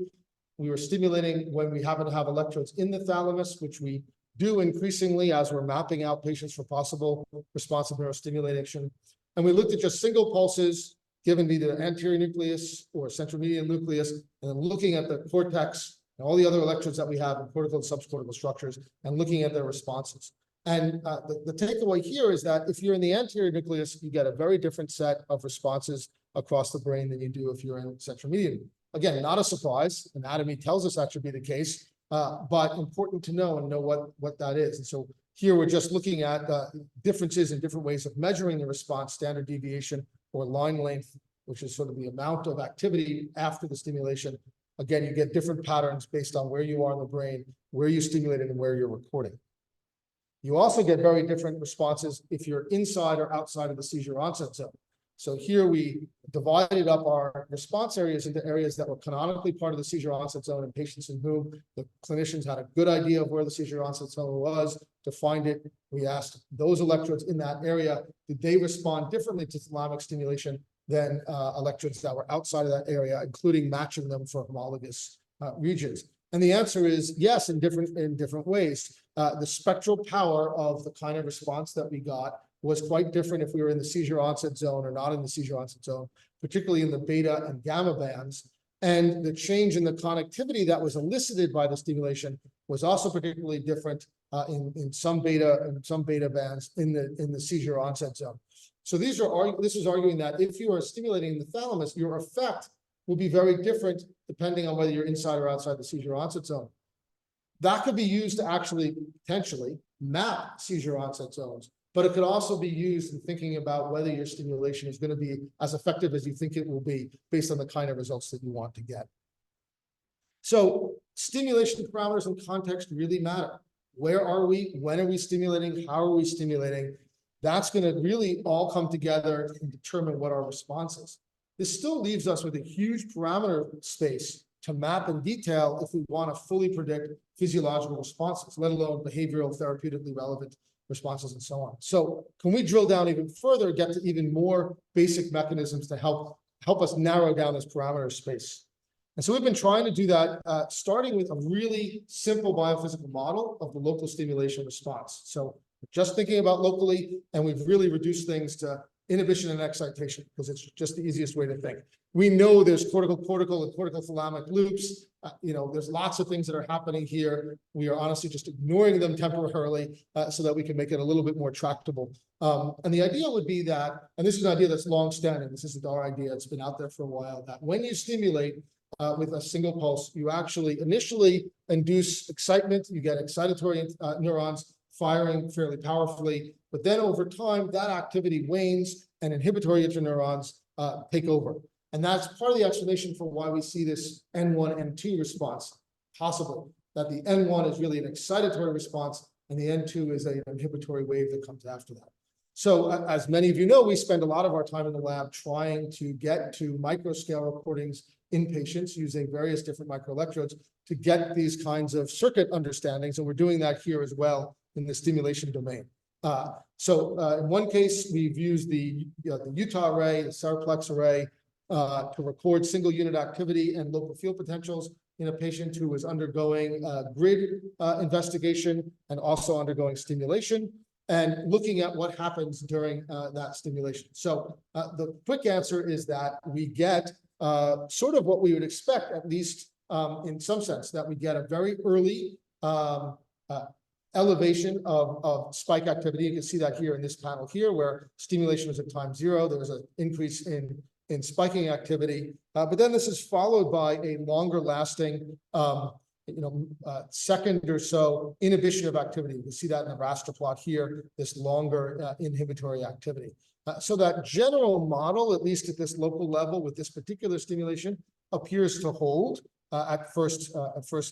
We were stimulating when we happen to have electrodes in the thalamus, which we do increasingly as we're mapping out patients for possible responsive neurostimulation. And we looked at just single pulses given either anterior nucleus or central median nucleus, and then looking at the cortex and all the other electrodes that we have in cortical and subcortical structures, and looking at their responses. And the takeaway here is that if you're in the anterior nucleus, you get a very different set of responses across the brain than you do if you're in central median. Again, not a surprise. Anatomy tells us that should be the case, but important to know and know what that is. And so here we're just looking at differences in different ways of measuring the response, standard deviation or line length, which is sort of the amount of activity after the stimulation. Again, you get different patterns based on where you are in the brain, where you stimulated, and where you're recording. You also get very different responses if you're inside or outside of the seizure onset zone. So here we divided up our response areas into areas that were canonically part of the seizure onset zone in patients in whom the clinicians had a good idea of where the seizure onset zone was to find it. We asked those electrodes in that area, did they respond differently to thalamic stimulation than electrodes that were outside of that area, including matching them for homologous regions? And the answer is yes, in different ways. The spectral power of the kind of response that we got was quite different if we were in the seizure onset zone or not in the seizure onset zone, particularly in the beta and gamma bands. And the change in the connectivity that was elicited by the stimulation was also particularly different in some beta bands in the seizure onset zone. So this is arguing that if you are stimulating the thalamus, your effect will be very different depending on whether you're inside or outside the seizure onset zone. That could be used to actually potentially map seizure onset zones, but it could also be used in thinking about whether your stimulation is going to be as effective as you think it will be based on the kind of results that you want to get. So stimulation parameters and context really matter. Where are we? When are we stimulating? How are we stimulating? That's going to really all come together and determine what our response is. This still leaves us with a huge parameter space to map in detail if we want to fully predict physiological responses, let alone behavioral, therapeutically relevant responses, and so on. So can we drill down even further, get to even more basic mechanisms to help us narrow down this parameter space? And so we've been trying to do that, starting with a really simple biophysical model of the local stimulation response. So just thinking about locally, and we've really reduced things to inhibition and excitation because it's just the easiest way to think. We know there's cortical and cortical thalamic loops. There's lots of things that are happening here. We are honestly just ignoring them temporarily so that we can make it a little bit more tractable. And the idea would be that, and this is an idea that's long-standing, this isn't our idea, it's been out there for a while, that when you stimulate with a single pulse, you actually initially induce excitement, you get excitatory neurons firing fairly powerfully, but then over time, that activity wanes and inhibitory interneurons take over. And that's part of the explanation for why we see this N1, N2 response possible, that the N1 is really an excitatory response and the N2 is an inhibitory wave that comes after that. So as many of you know, we spend a lot of our time in the lab trying to get to microscale recordings in patients using various different microelectrodes to get these kinds of circuit understandings. And we're doing that here as well in the stimulation domain. In one case, we've used the Utah array, the Seraplex array, to record single unit activity and local field potentials in a patient who was undergoing grid investigation and also undergoing stimulation, and looking at what happens during that stimulation. So the quick answer is that we get sort of what we would expect, at least in some sense, that we get a very early elevation of spike activity. You can see that here in this panel here, where stimulation was at time 0. There was an increase in spiking activity, but then this is followed by a longer lasting, second or so inhibition of activity. You can see that in the raster plot here, this longer inhibitory activity. So that general model, at least at this local level with this particular stimulation, appears to hold at first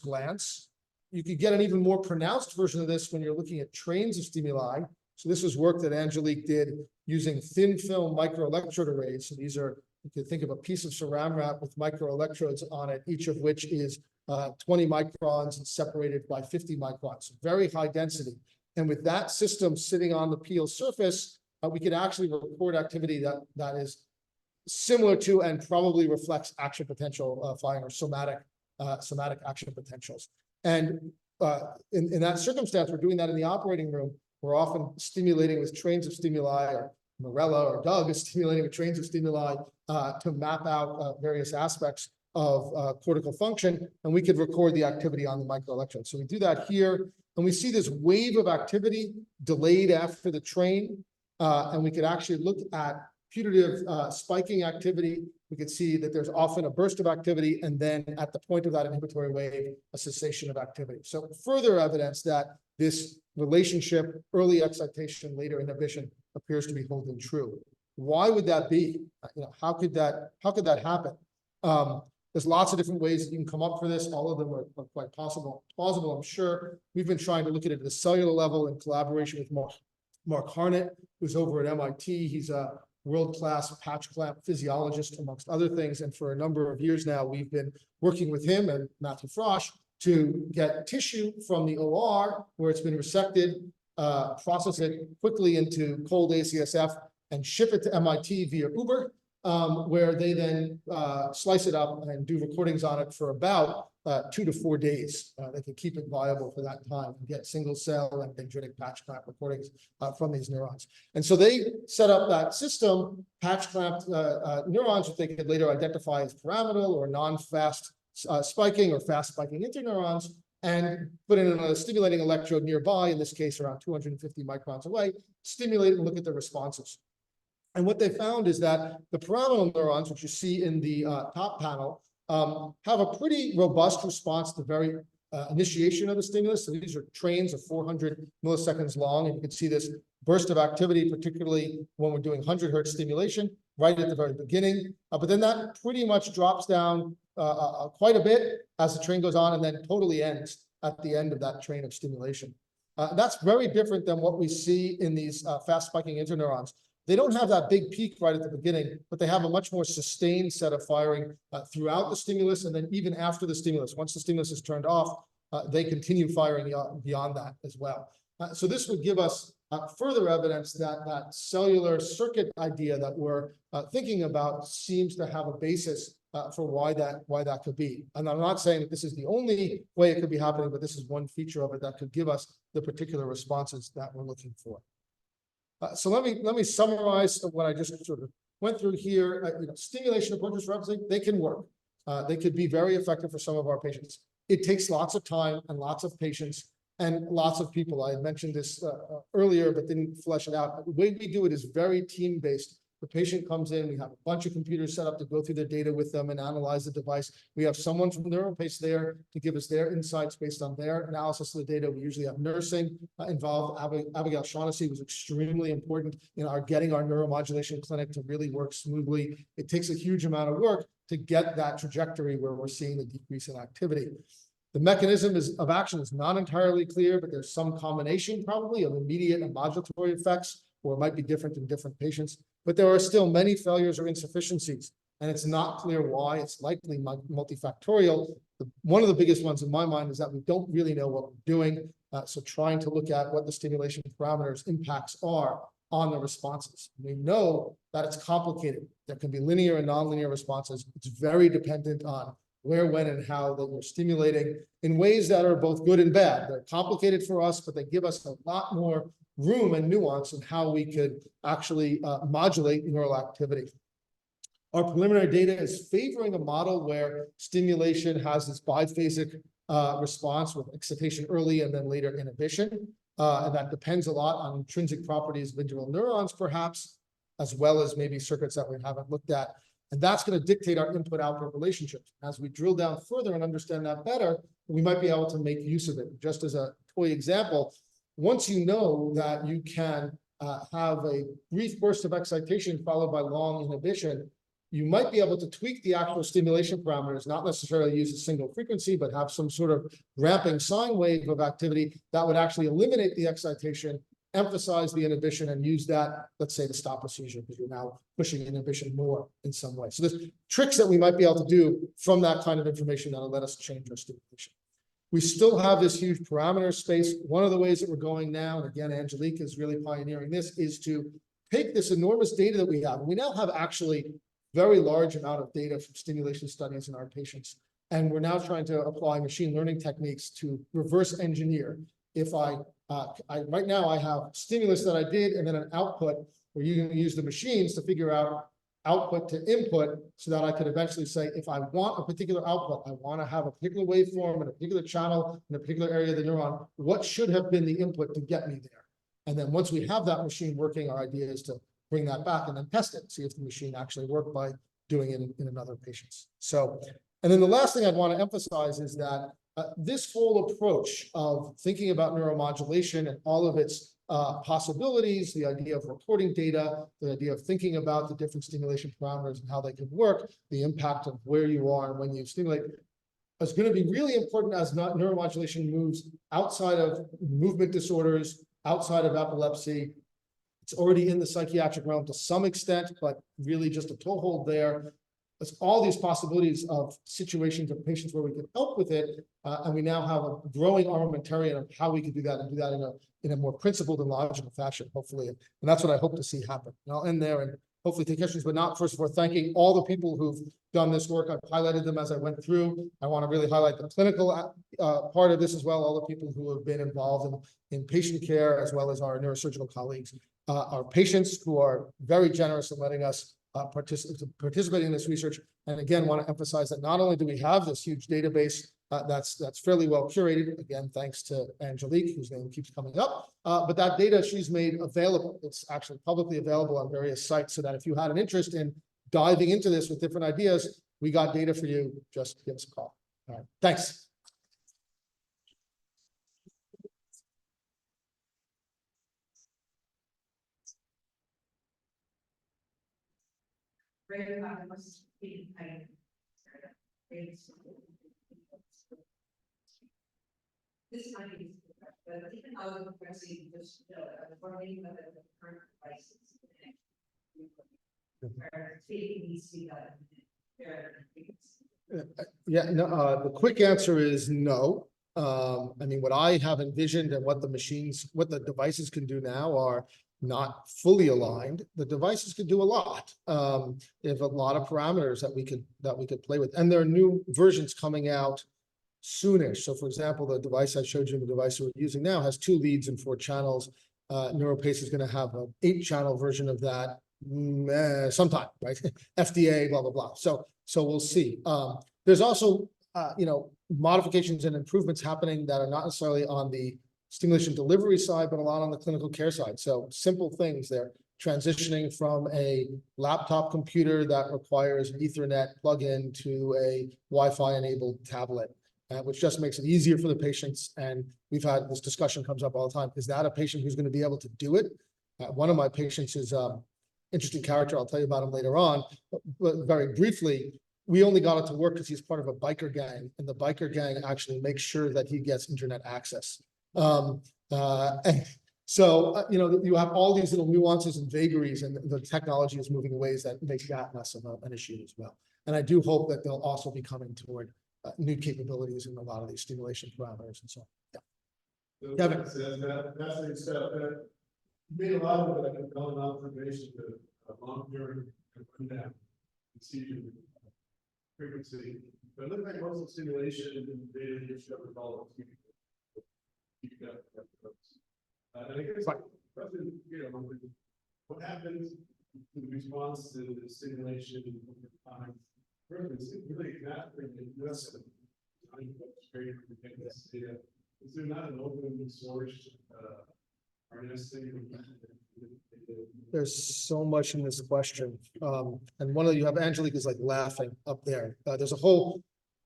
glance. You could get an even more pronounced version of this when you're looking at trains of stimuli. So this was work that Angelique did using thin film microelectrode arrays. So these are, you could think of a piece of saran wrap with microelectrodes on it, each of which is 20 microns and separated by 50 microns, very high density. And with that system sitting on the peel surface, we could actually record activity that is similar to and probably reflects action potential firing or somatic action potentials. And in that circumstance, we're doing that in the operating room. We're often stimulating with trains of stimuli, or Morella or Doug is stimulating with trains of stimuli to map out various aspects of cortical function, and we could record the activity on the microelectrode. So we do that here, and we see this wave of activity delayed after the train, and we could actually look at putative spiking activity. We could see that there's often a burst of activity, and then at the point of that inhibitory wave, a cessation of activity. So further evidence that this relationship, early excitation, later inhibition, appears to be holding true. Why would that be? How could that happen? There's lots of different ways that you can come up for this. All of them are quite plausible, I'm sure. We've been trying to look at it at a cellular level in collaboration with Mark Harnett, who's over at MIT. He's a world-class patch clamp physiologist, amongst other things. And for a number of years now, we've been working with him and Matthew Frosch to get tissue from the OR where it's been resected, process it quickly into cold ACSF and ship it to MIT via Uber, where they then slice it up and do recordings on it for about 2 to 4 days. They can keep it viable for that time and get single cell and dendritic patch clamp recordings from these neurons. And so they set up that system, patch clamped neurons that they could later identify as pyramidal or non-fast spiking or fast spiking interneurons, and put in a stimulating electrode nearby, in this case around 250 microns away, stimulate and look at the responses. And what they found is that the pyramidal neurons, which you see in the top panel, have a pretty robust response to the very initiation of the stimulus. So these are trains of 400 milliseconds long, and you can see this burst of activity, particularly when we're doing 100 hertz stimulation right at the very beginning. But then that pretty much drops down quite a bit as the train goes on, and then totally ends at the end of that train of stimulation. That's very different than what we see in these fast spiking interneurons. They don't have that big peak right at the beginning, but they have a much more sustained set of firing throughout the stimulus, and then even after the stimulus. Once the stimulus is turned off, they continue firing beyond that as well. So this would give us further evidence that that cellular circuit idea that we're thinking about seems to have a basis for why that could be. And I'm not saying that this is the only way it could be happening, but this is one feature of it that could give us the particular responses that we're looking for. So let me summarize what I just sort of went through here. Stimulation approaches for epilepsy, they can work. They could be very effective for some of our patients. It takes lots of time and lots of patience and lots of people. I had mentioned this earlier, but didn't flesh it out. The way we do it is very team-based. The patient comes in, we have a bunch of computers set up to go through their data with them and analyze the device. We have someone from NeuroPace there to give us their insights based on their analysis of the data. We usually have nursing involved. Abigail Shaughnessy was extremely important in getting our neuromodulation clinic to really work smoothly. It takes a huge amount of work to get that trajectory where we're seeing the decrease in activity. The mechanism of action is not entirely clear, but there's some combination probably of immediate and modulatory effects, or it might be different in different patients. But there are still many failures or insufficiencies, and it's not clear why. It's likely multifactorial. One of the biggest ones in my mind is that we don't really know what we're doing. So trying to look at what the stimulation parameters impacts are on the responses. We know that it's complicated. There can be linear and nonlinear responses. It's very dependent on where, when, and how that we're stimulating in ways that are both good and bad. They're complicated for us, but they give us a lot more room and nuance in how we could actually modulate neural activity. Our preliminary data is favoring a model where stimulation has this biphasic response with excitation early and then later inhibition. And that depends a lot on intrinsic properties of individual neurons, perhaps, as well as maybe circuits that we haven't looked at. And that's going to dictate our input-output relationships. As we drill down further and understand that better, we might be able to make use of it. Just as a toy example, once you know that you can have a brief burst of excitation followed by long inhibition, you might be able to tweak the actual stimulation parameters, not necessarily use a single frequency, but have some sort of ramping sine wave of activity that would actually eliminate the excitation, emphasize the inhibition, and use that, let's say, to stop a seizure, because you're now pushing inhibition more in some way. So there's tricks that we might be able to do from that kind of information that'll let us change our stimulation. We still have this huge parameter space. One of the ways that we're going now, and again, Angelique is really pioneering this, is to take this enormous data that we have. We now have actually very large amount of data from stimulation studies in our patients. And we're now trying to apply machine learning techniques to reverse engineer. If right now I have stimulus that I did and then an output where you can use the machines to figure out output to input so that I could eventually say, if I want a particular output, I want to have a particular waveform in a particular channel in a particular area of the neuron, what should have been the input to get me there? And then once we have that machine working, our idea is to bring that back and then test it, see if the machine actually worked by doing it in another patient's. So, and then the last thing I'd want to emphasize is that this whole approach of thinking about neuromodulation and all of its possibilities, the idea of reporting data, the idea of thinking about the different stimulation parameters and how they can work, the impact of where you are and when you stimulate, is going to be really important as neuromodulation moves outside of movement disorders, outside of epilepsy. It's already in the psychiatric realm to some extent, but really just a toehold there. There's all these possibilities of situations of patients where we can help with it, and we now have a growing armamentarium of how we can do that and do that in a more principled and logical fashion, hopefully. And that's what I hope to see happen. And I'll end there and hopefully take questions, but not first of all thanking all the people who've done this work. I've highlighted them as I went through. I want to really highlight the clinical part of this as well, all the people who have been involved in patient care, as well as our neurosurgical colleagues, our patients who are very generous in letting us participate in this research. And again, want to emphasize that not only do we have this huge database that's fairly well curated, again, thanks to Angelique, whose name keeps coming up, but that data she's made available. It's actually publicly available on various sites, so that if you had an interest in diving into this with different ideas, we got data for you. Just give us a call. All right, thanks. This might be, but even though we're seeing this, forming of the current devices. Yeah, no, the quick answer is no. I mean, what I have envisioned and what the devices can do now are not fully aligned. The devices could do a lot. They have a lot of parameters that we could play with, and there are new versions coming out soonish. So, for example, the device I showed you, the device we're using now, has 2 leads and 4 channels. NeuroPace is going to have an 8-channel version of that sometime, right? FDA, blah blah blah. So we'll see. There's also modifications and improvements happening that are not necessarily on the stimulation delivery side, but a lot on the clinical care side. So simple things there, transitioning from a laptop computer that requires an Ethernet plug-in to a Wi-Fi enabled tablet, which just makes it easier for the patients. And we've had this discussion comes up all the time. Is that a patient who's going to be able to do it? One of my patients is interesting character. I'll tell you about him later on. But very briefly, we only got it to work because he's part of a biker gang, and the biker gang actually makes sure that he gets internet access. And so, you have all these little nuances and vagaries, and the technology is moving in ways that make that less of an issue as well. And I do hope that they'll also be coming toward new capabilities in a lot of these stimulation parameters and so on. Yeah. So Kevin says that's stuff that you made a lot of it, like a observation of long-term down seizure frequency. But it looks like muscle stimulation and data you discovered all of and I guess question, what happens in response to the stimulation over time? It's really exactly less data. Is there not an open source harnessing? There's so much in this question. And one of you have Angelique is like laughing up there. There's a whole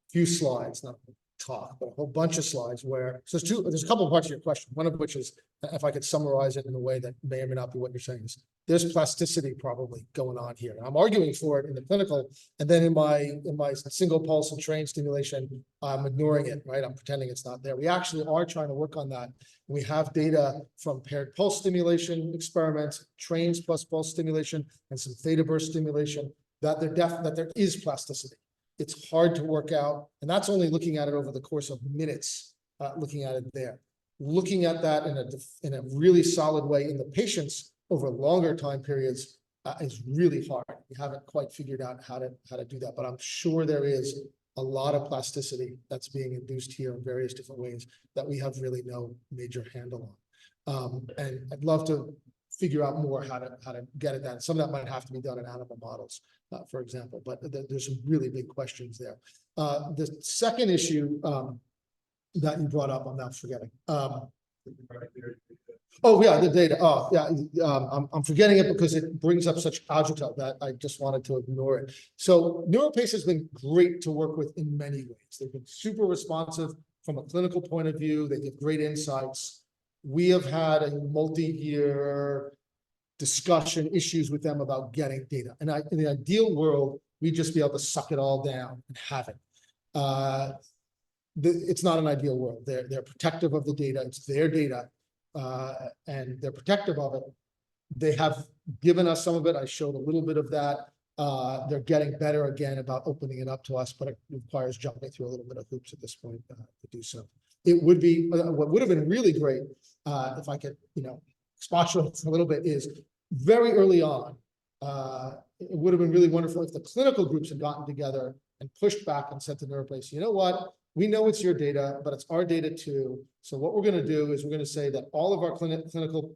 few slides, not a talk, but a whole bunch of slides where, so there's a couple of parts of your question, one of which is, if I could summarize it in a way that may or may not be what you're saying is, there's plasticity probably going on here. I'm arguing for it in the clinical, and then in my single pulse and train stimulation, I'm ignoring it, right? I'm pretending it's not there. We actually are trying to work on that. We have data from paired pulse stimulation experiments, trains plus pulse stimulation, and some theta burst stimulation, that there is plasticity. It's hard to work out, and that's only looking at it over the course of minutes, looking at it there. Looking at that in a really solid way in the patients over longer time periods is really hard. We haven't quite figured out how to do that, but I'm sure there is a lot of plasticity that's being induced here in various different ways that we have really no major handle on. And I'd love to figure out more how to get it done. Some of that might have to be done in animal models, for example, but there's some really big questions there. The second issue that you brought up, I'm now forgetting. Oh yeah, the data. Oh yeah, I'm forgetting it because it brings up such agita that I just wanted to ignore it. So NeuroPace has been great to work with in many ways. They've been super responsive from a clinical point of view. They give great insights. We have had a multi-year discussion issues with them about getting data. And in the ideal world, we'd just be able to suck it all down and have it. It's not an ideal world. They're protective of the data. It's their data. And they're protective of it. They have given us some of it. I showed a little bit of that. They're getting better again about opening it up to us, but it requires jumping through a little bit of hoops at this point to do so. It would be what would have been really great if I could, expostulate a little bit is very early on. It would have been really wonderful if the clinical groups had gotten together and pushed back and said to NeuroPace, you know what? We know it's your data, but it's our data too. So what we're going to do is we're going to say that all of our clinical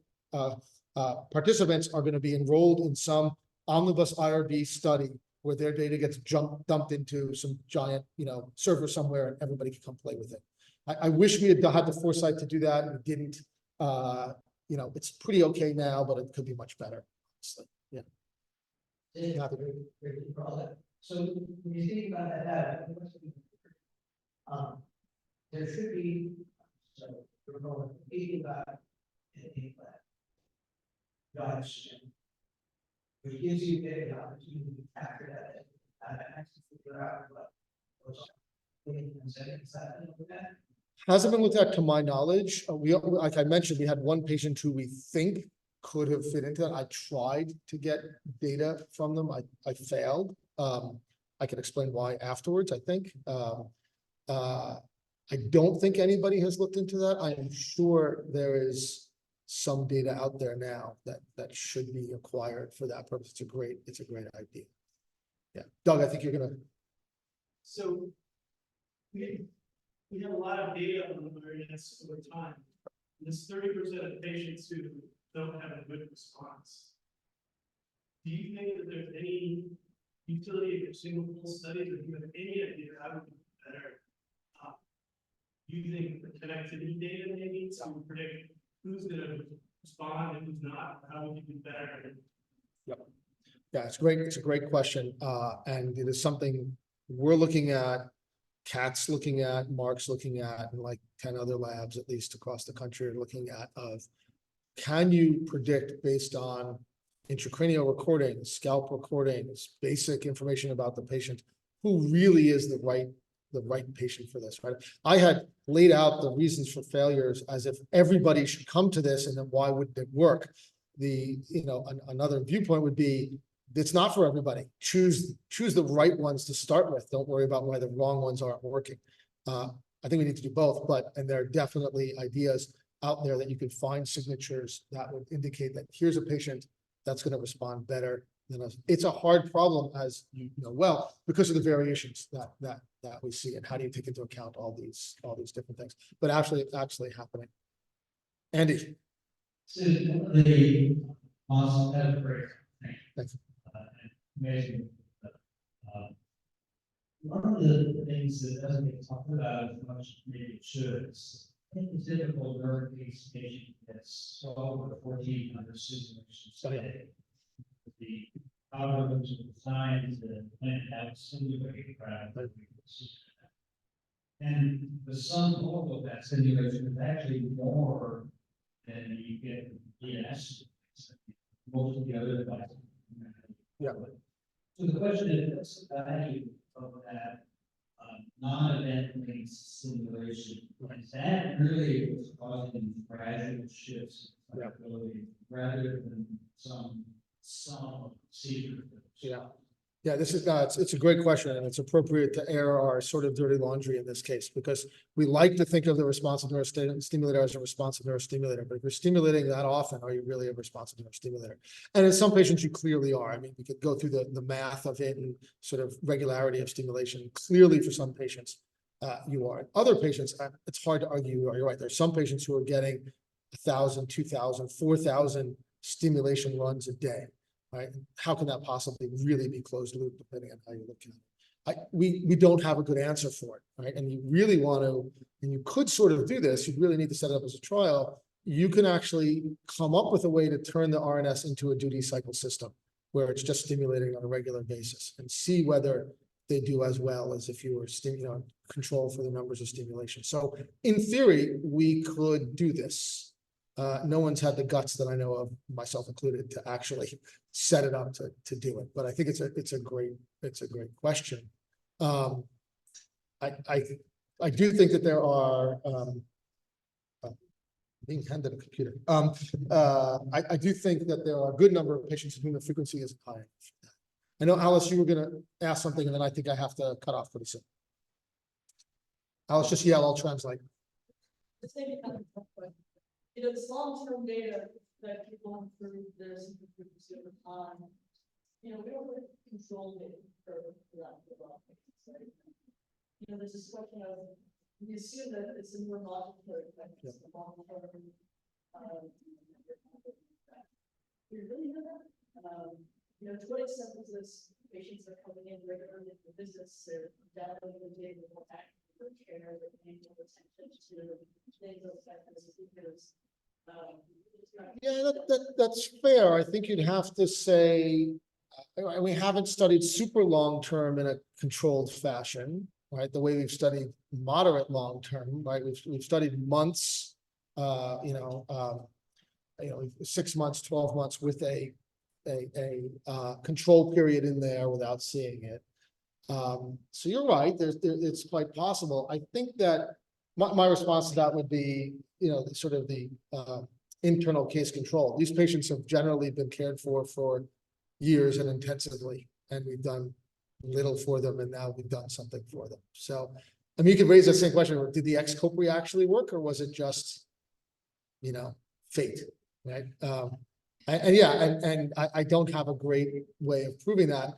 participants are going to be enrolled in some omnibus IRB study where their data gets dumped into some giant, server somewhere and everybody can come play with it. I wish we had had the foresight to do that. We didn't. It's pretty okay now, but it could be much better. Honestly. Yeah. So when you think about that, there should be, so we're going thinking about anything that which gives you the opportunity to capture that and actually figure out what hasn't been looked at to my knowledge. Like I mentioned, we had one patient who we think could have fit into that. I tried to get data from them. I failed. I can explain why afterwards, I think. I don't think anybody has looked into that. I am sure there is some data out there now that should be acquired for that purpose. It's a great idea. Yeah, Doug, I think you're gonna. So we have a lot of data on the variance over time. There's 30% of patients who don't have a good response. Do you think that there's any utility of single pulse studies, or do you have any idea how we can be better using the connectivity data maybe to predict who's going to respond and who's not? How we can do better? Yep. Yeah, it's great. It's a great question. And it is something we're looking at, Kat's looking at, Mark's looking at, and like 10 other labs, at least across the country, are looking at of, can you predict based on intracranial recordings, scalp recordings, basic information about the patient, who really is the right patient for this, right? I had laid out the reasons for failures as if everybody should come to this, and then why wouldn't it work? Another viewpoint would be, it's not for everybody. Choose the right ones to start with. Don't worry about why the wrong ones aren't working. I think we need to do both, and there are definitely ideas out there that you could find signatures that would indicate that here's a patient that's going to respond better than us. It's a hard problem, as you know well, because of the variations that we see, and how do you take into account all these different things. But actually, it's actually happening. Andy. So the awesome, that was great. Thanks. Amazing. One of the things that doesn't get talked about as much as maybe it should is, I think the typical neurocase patient gets 12 or 14 under simulations a day. The algorithms are designed to plan out simulated crowd. And the sum total of that stimulation is actually more than you get ENS. Most of the other devices. Yeah. So the question is, what's the value of that non-event linked stimulation? Is that really what's causing gradual shifts in Yeah. ability rather than some seizure? Yeah. Yeah, this is not, it's a great question, and it's appropriate to air our sort of dirty laundry in this case, because we like to think of the responsive neurostimulator as a responsive neurostimulator, but if you're stimulating that often, are you really a responsive neurostimulator? And in some patients, you clearly are. I mean, we could go through the math of it and sort of regularity of stimulation. Clearly, for some patients, you are. In other patients, it's hard to argue, you're right. There's some patients who are getting 1,000, 2,000, 4,000 stimulation runs a day. Right? How can that possibly really be closed loop, depending on how you look at it? We don't have a good answer for it, right? And you really want to, and you could sort of do this, you really need to set it up as a trial. You can actually come up with a way to turn the RNS into a duty cycle system, where it's just stimulating on a regular basis, and see whether they do as well as if you were control for the numbers of stimulation. So in theory, we could do this. No one's had the guts that I know of, myself included, to actually set it up to do it. But I think it's a great question. I do think that there are being handed a computer. I do think that there are a good number of patients in whom the frequency is high. I know, Alice, you were going to ask something, and then I think I have to cut off pretty soon. Alice, just yell, I'll translate. You know, this long-term data that people improve their super frequency over time, you know, we don't really control it for that development. Right? You know, there's this question of, we assume that it's a neuromodulatory effect, it's a long-term, we really know that? You know, to what extent is this patients are coming in regularly for visits, they're downloading the data, more active care, they're paying more attention to things like that, because yeah, that's fair. I think you'd have to say, we haven't studied super long-term in a controlled fashion, right? The way we've studied moderate long-term, right? We've studied months, 6 months, 12 months with a control period in there without seeing it. So you're right, it's quite possible. I think that my response to that would be, sort of the internal case control. These patients have generally been cared for years and intensively, and we've done little for them, and now we've done something for them. So, I mean, you could raise that same question: did the ex-copri actually work, or was it just, fate, right? I don't have a great way of proving that,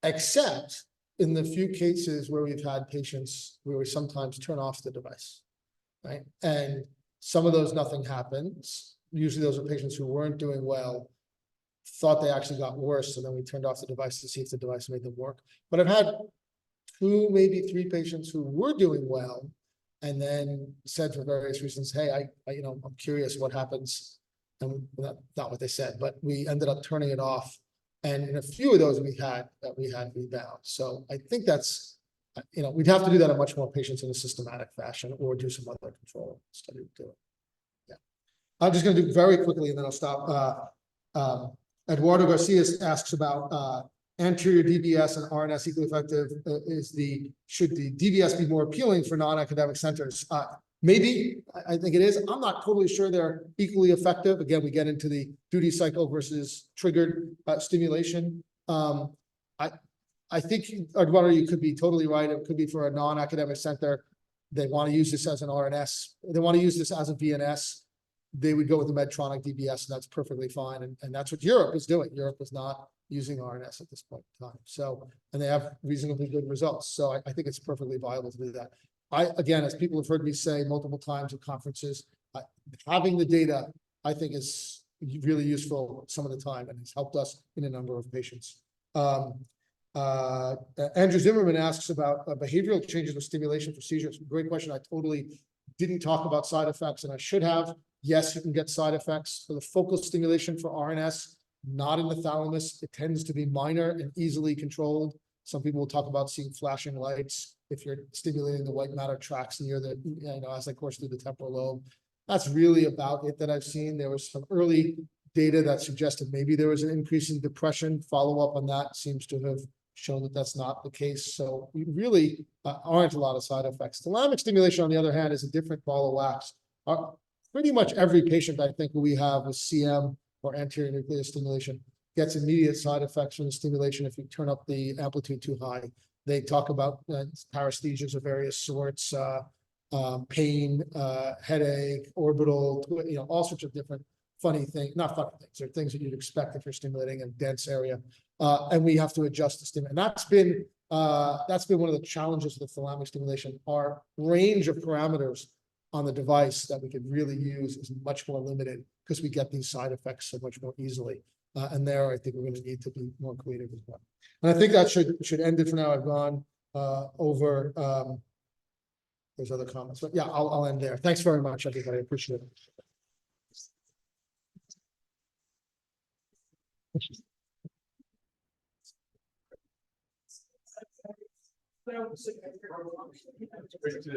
except in the few cases where we've had patients where we sometimes turn off the device, right? And some of those, nothing happens. Usually those are patients who weren't doing well, thought they actually got worse, and then we turned off the device to see if the device made them work. But I've had 2, maybe 3 patients who were doing well, and then said for various reasons, hey, I'm curious what happens. And not what they said, but we ended up turning it off. And in a few of those we had rebound. So I think that's, we'd have to do that in much more patients in a systematic fashion, or do some other control study to do it. Yeah. I'm just going to do very quickly, and then I'll stop. Eduardo Garcia asks about anterior DBS and RNS equally effective. Should the DBS be more appealing for non-academic centers? Maybe, I think it is. I'm not totally sure they're equally effective. Again, we get into the duty cycle versus triggered stimulation. I think, Eduardo, you could be totally right. It could be for a non-academic center. They want to use this as an RNS. They want to use this as a VNS. They would go with the Medtronic DBS, and that's perfectly fine. And that's what Europe is doing. Europe is not using RNS at this point in time. So, and they have reasonably good results. So I think it's perfectly viable to do that. Again, as people have heard me say multiple times at conferences, having the data, I think, is really useful some of the time, and has helped us in a number of patients. Andrew Zimmerman asks about behavioral changes with stimulation for seizures. Great question. I totally didn't talk about side effects, and I should have. Yes, you can get side effects for the focal stimulation for RNS, not in the thalamus. It tends to be minor and easily controlled. Some people will talk about seeing flashing lights. if you're stimulating the white matter tracts near the, as they course through the temporal lobe. That's really about it that I've seen. There was some early data that suggested maybe there was an increase in depression. Follow-up on that seems to have shown that that's not the case. So we really aren't a lot of side effects. Thalamic stimulation, on the other hand, is a different ball of wax. Pretty much every patient I think we have with CM or anterior nuclear stimulation gets immediate side effects from the stimulation if you turn up the amplitude too high. They talk about paresthesias of various sorts, pain, headache, orbital, all sorts of different funny things, not funny things, they're things that you'd expect if you're stimulating a dense area. And we have to adjust the stimulation. And that's been one of the challenges with the thalamic stimulation. Our range of parameters on the device that we could really use is much more limited because we get these side effects so much more easily. And there, I think we're going to need to be more creative as well. And I think that should end it for now. I've gone over. There's other comments, but yeah, I'll end there. Thanks very much, everybody. I appreciate it.